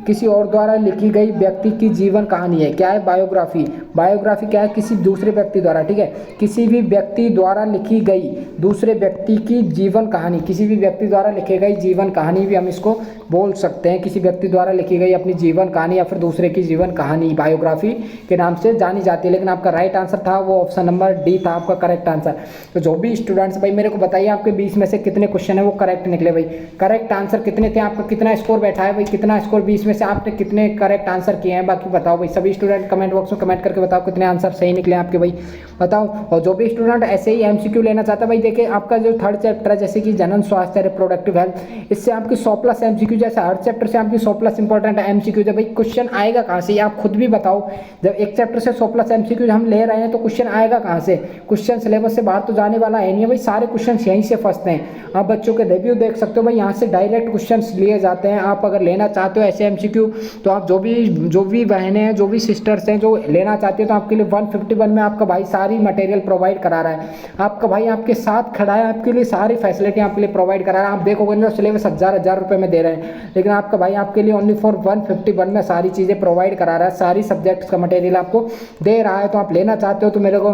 किसी और द्वारा लिखी गई व्यक्ति की जीवन कहानी है। क्या है बायोग्राफी? बायोग्राफी क्या है? किसी दूसरे व्यक्ति द्वारा, ठीक है, किसी भी व्यक्ति द्वारा लिखी गई दूसरे व्यक्ति की जीवन कहानी, किसी भी व्यक्ति द्वारा लिखी गई जीवन कहानी भी हम इसको बोल सकते हैं। किसी व्यक्ति द्वारा लिखी गई अपनी जीवन कहानी या फिर दूसरे की जीवन कहानी बायोग्राफी के नाम से जानी जाती है। लेकिन आपका राइट आंसर था वो ऑप्शन नंबर डी था आपका करेक्ट आंसर। तो जो भी स्टूडेंट्स भाई मेरे को बताइए आपके 20 में से कितने क्वेश्चन है वो करेक्ट निकले भाई? करेक्ट आंसर कितने थे? आपका कितना स्कोर बैठा है भाई? कितना स्कोर 20 में से आपने कितने करेक्ट आंसर किए हैं? बाकी बताओ भाई, सभी स्टूडेंट कमेंट बॉक्स में कमेंट करके बताओ कितने आंसर सही निकले आपके भाई, बताओ। और जो भी स्टूडेंट ऐसे ही एमसीक्यू लेना चाहता है भाई, देखिए आपका जो थर्ड चैप्टर है जैसे कि जनन स्वास्थ्य रिप्रोडक्टिव हेल्थ, इससे आपकी 100+ एमसीक्यू, जैसे हर चैप्टर से आपकी 100+ इंपॉर्टेंट एमसीक्यू है भाई। क्वेश्चन आएगा कहाँ से? आप खुद भी बताओ, जब एक चैप्टर से 100+ एमसीक्यू हम ले रहे हैं तो क्वेश्चन आएगा कहाँ से? क्वेश्चन सिलेबस से बाहर तो जाने वाला है नहीं है भाई, सारे क्वेश्चन यहीं से फंसते हैं। आप बच्चों के रिव्यू देख सकते हो भाई, यहाँ से डायरेक्ट क्वेश्चन लिए जाते हैं। आप अगर लेना चाहते हो ऐसे एमसीक्यू तो आप जो भी बहनें हैं, जो भी सिस्टर्स हैं जो लेना चाहते हो, तो आपके लिए 151 में आपका भाई सारी मटेरियल प्रोवाइड करा रहा है। आपका भाई आपके साथ खड़ा है, आपके लिए सारी फैसिलिटी आपके लिए प्रोवाइड करा रहा है। आप देखोगे ना सिलेबस हजार रुपये में दे रहे हैं, लेकिन आपका भाई आपके लिए ओनली फॉर 151 में सारी चीज़ें प्रोवाइड करा रहा है, सारी सब्जेक्ट्स का मटेरियल आपको दे रहा है। तो आप लेना चाहते हो तो मेरे को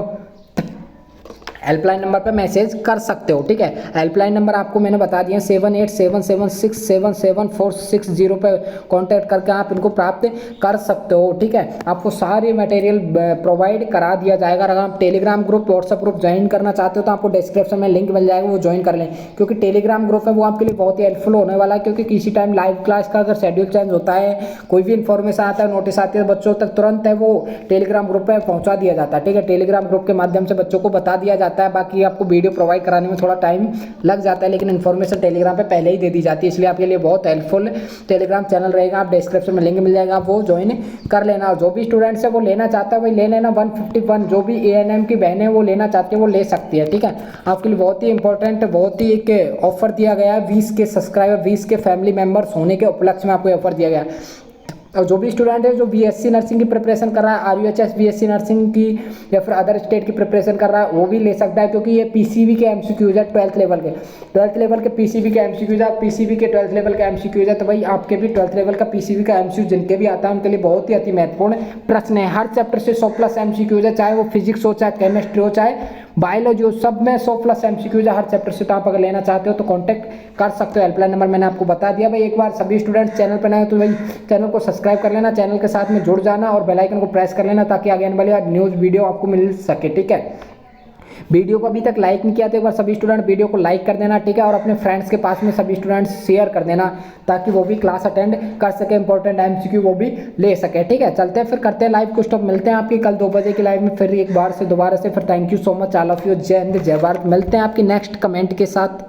हेल्पलाइन नंबर पर मैसेज कर सकते हो, ठीक है। हेल्पलाइन नंबर आपको मैंने बता दिया 7877677460 पे कांटेक्ट करके आप इनको प्राप्त कर सकते हो, ठीक है। आपको सारे मटेरियल प्रोवाइड करा दिया जाएगा। अगर आप Telegram group, WhatsApp group join करना चाहते हो तो आपको डिस्क्रिप्शन में लिंक मिल जाएगा, वो ज्वाइन कर लें, क्योंकि टेलीग्राम ग्रुप है वो आपके लिए बहुत ही हेल्पफुल होने वाला है। क्योंकि किसी टाइम लाइव क्लास का अगर शेड्यूल चेंज होता है, कोई भी इन्फॉर्मेशन आता है, नोटिस आती है बच्चों तक, तुरंत है वो टेलीग्राम ग्रुप पर पहुँचा दिया जाता है, ठीक है। टेलीग्राम ग्रुप के माध्यम से बच्चों को बता दिया जाता है। बाकी आपको वीडियो प्रोवाइड कराने में थोड़ा टाइम लग जाता है, लेकिन इन्फॉर्मेशन टेलीग्राम पे पहले ही दे दी जाती है, इसलिए आपके लिए बहुत हेल्पफुल टेलीग्राम चैनल रहेगा। आप डिस्क्रिप्शन में लिंक मिल जाएगा, आप वो ज्वाइन कर लेना। और जो भी स्टूडेंट्स है वो लेना चाहता है वही ले लेना। 151 जो भी ANM की बहनें वो लेना चाहती है वो ले सकती है, ठीक है। आपके लिए बहुत ही इंपॉर्टेंट, बहुत ही एक ऑफर दिया गया है। 20 के सब्सक्राइबर, 20 के फैमिली मेम्बर्स होने के उपलक्ष्य में आपको ऑफर दिया गया है। और जो भी स्टूडेंट है जो BSc नर्सिंग की प्रिपरेशन कर रहा है, RUHS BSc नर्सिंग की या फिर अदर स्टेट की प्रिपरेशन कर रहा है, वो भी ले सकता है, क्योंकि ये PCB के MCQs है 12th लेवल के PCB के MCQs है। PCB के 12th लेवल के MCQs है, तो भाई आपके भी 12th लेवल का PCB का MCQ जिनके भी आता है उनके लिए बहुत ही अति महत्वपूर्ण प्रश्न है। हर चैप्टर से 100+ MCQs है, चाहे वो फिजिक्स हो, चाहे केमिस्ट्री हो, चाहे बायोलॉजी हो, सब में 100+ MCQs है हर चैप्टर से। तो आप अगर लेना चाहते हो तो कॉन्टैक्ट कर सकते हो। हेल्पलाइन नंबर मैंने आपको बता दिया भाई। एक बार सभी स्टूडेंट्स चैनल पर नए हो तो भाई चैनल को सब्सक्राइब कर लेना, चैनल के साथ में जुड़ जाना और बेल आइकन को प्रेस कर लेना, ताकि आगे आने वाली न्यूज़ वीडियो आपको मिल सके, ठीक है। वीडियो को अभी तक लाइक नहीं किया तो एक बार सभी स्टूडेंट वीडियो को लाइक कर देना, ठीक है, और अपने फ्रेंड्स के पास में सभी स्टूडेंट्स शेयर कर देना ताकि वो भी क्लास अटेंड कर सके, इंपॉर्टेंट MCQ वो भी ले सके, ठीक है। चलते हैं फिर करते हैं लाइव कुछ, तो मिलते हैं आपकी कल 2 बजे की लाइव में फिर एक बार से दोबारा से। फिर thank you so much all of you. जय हिंद जय भारत। मिलते हैं आपकी नेक्स्ट कमेंट के साथ।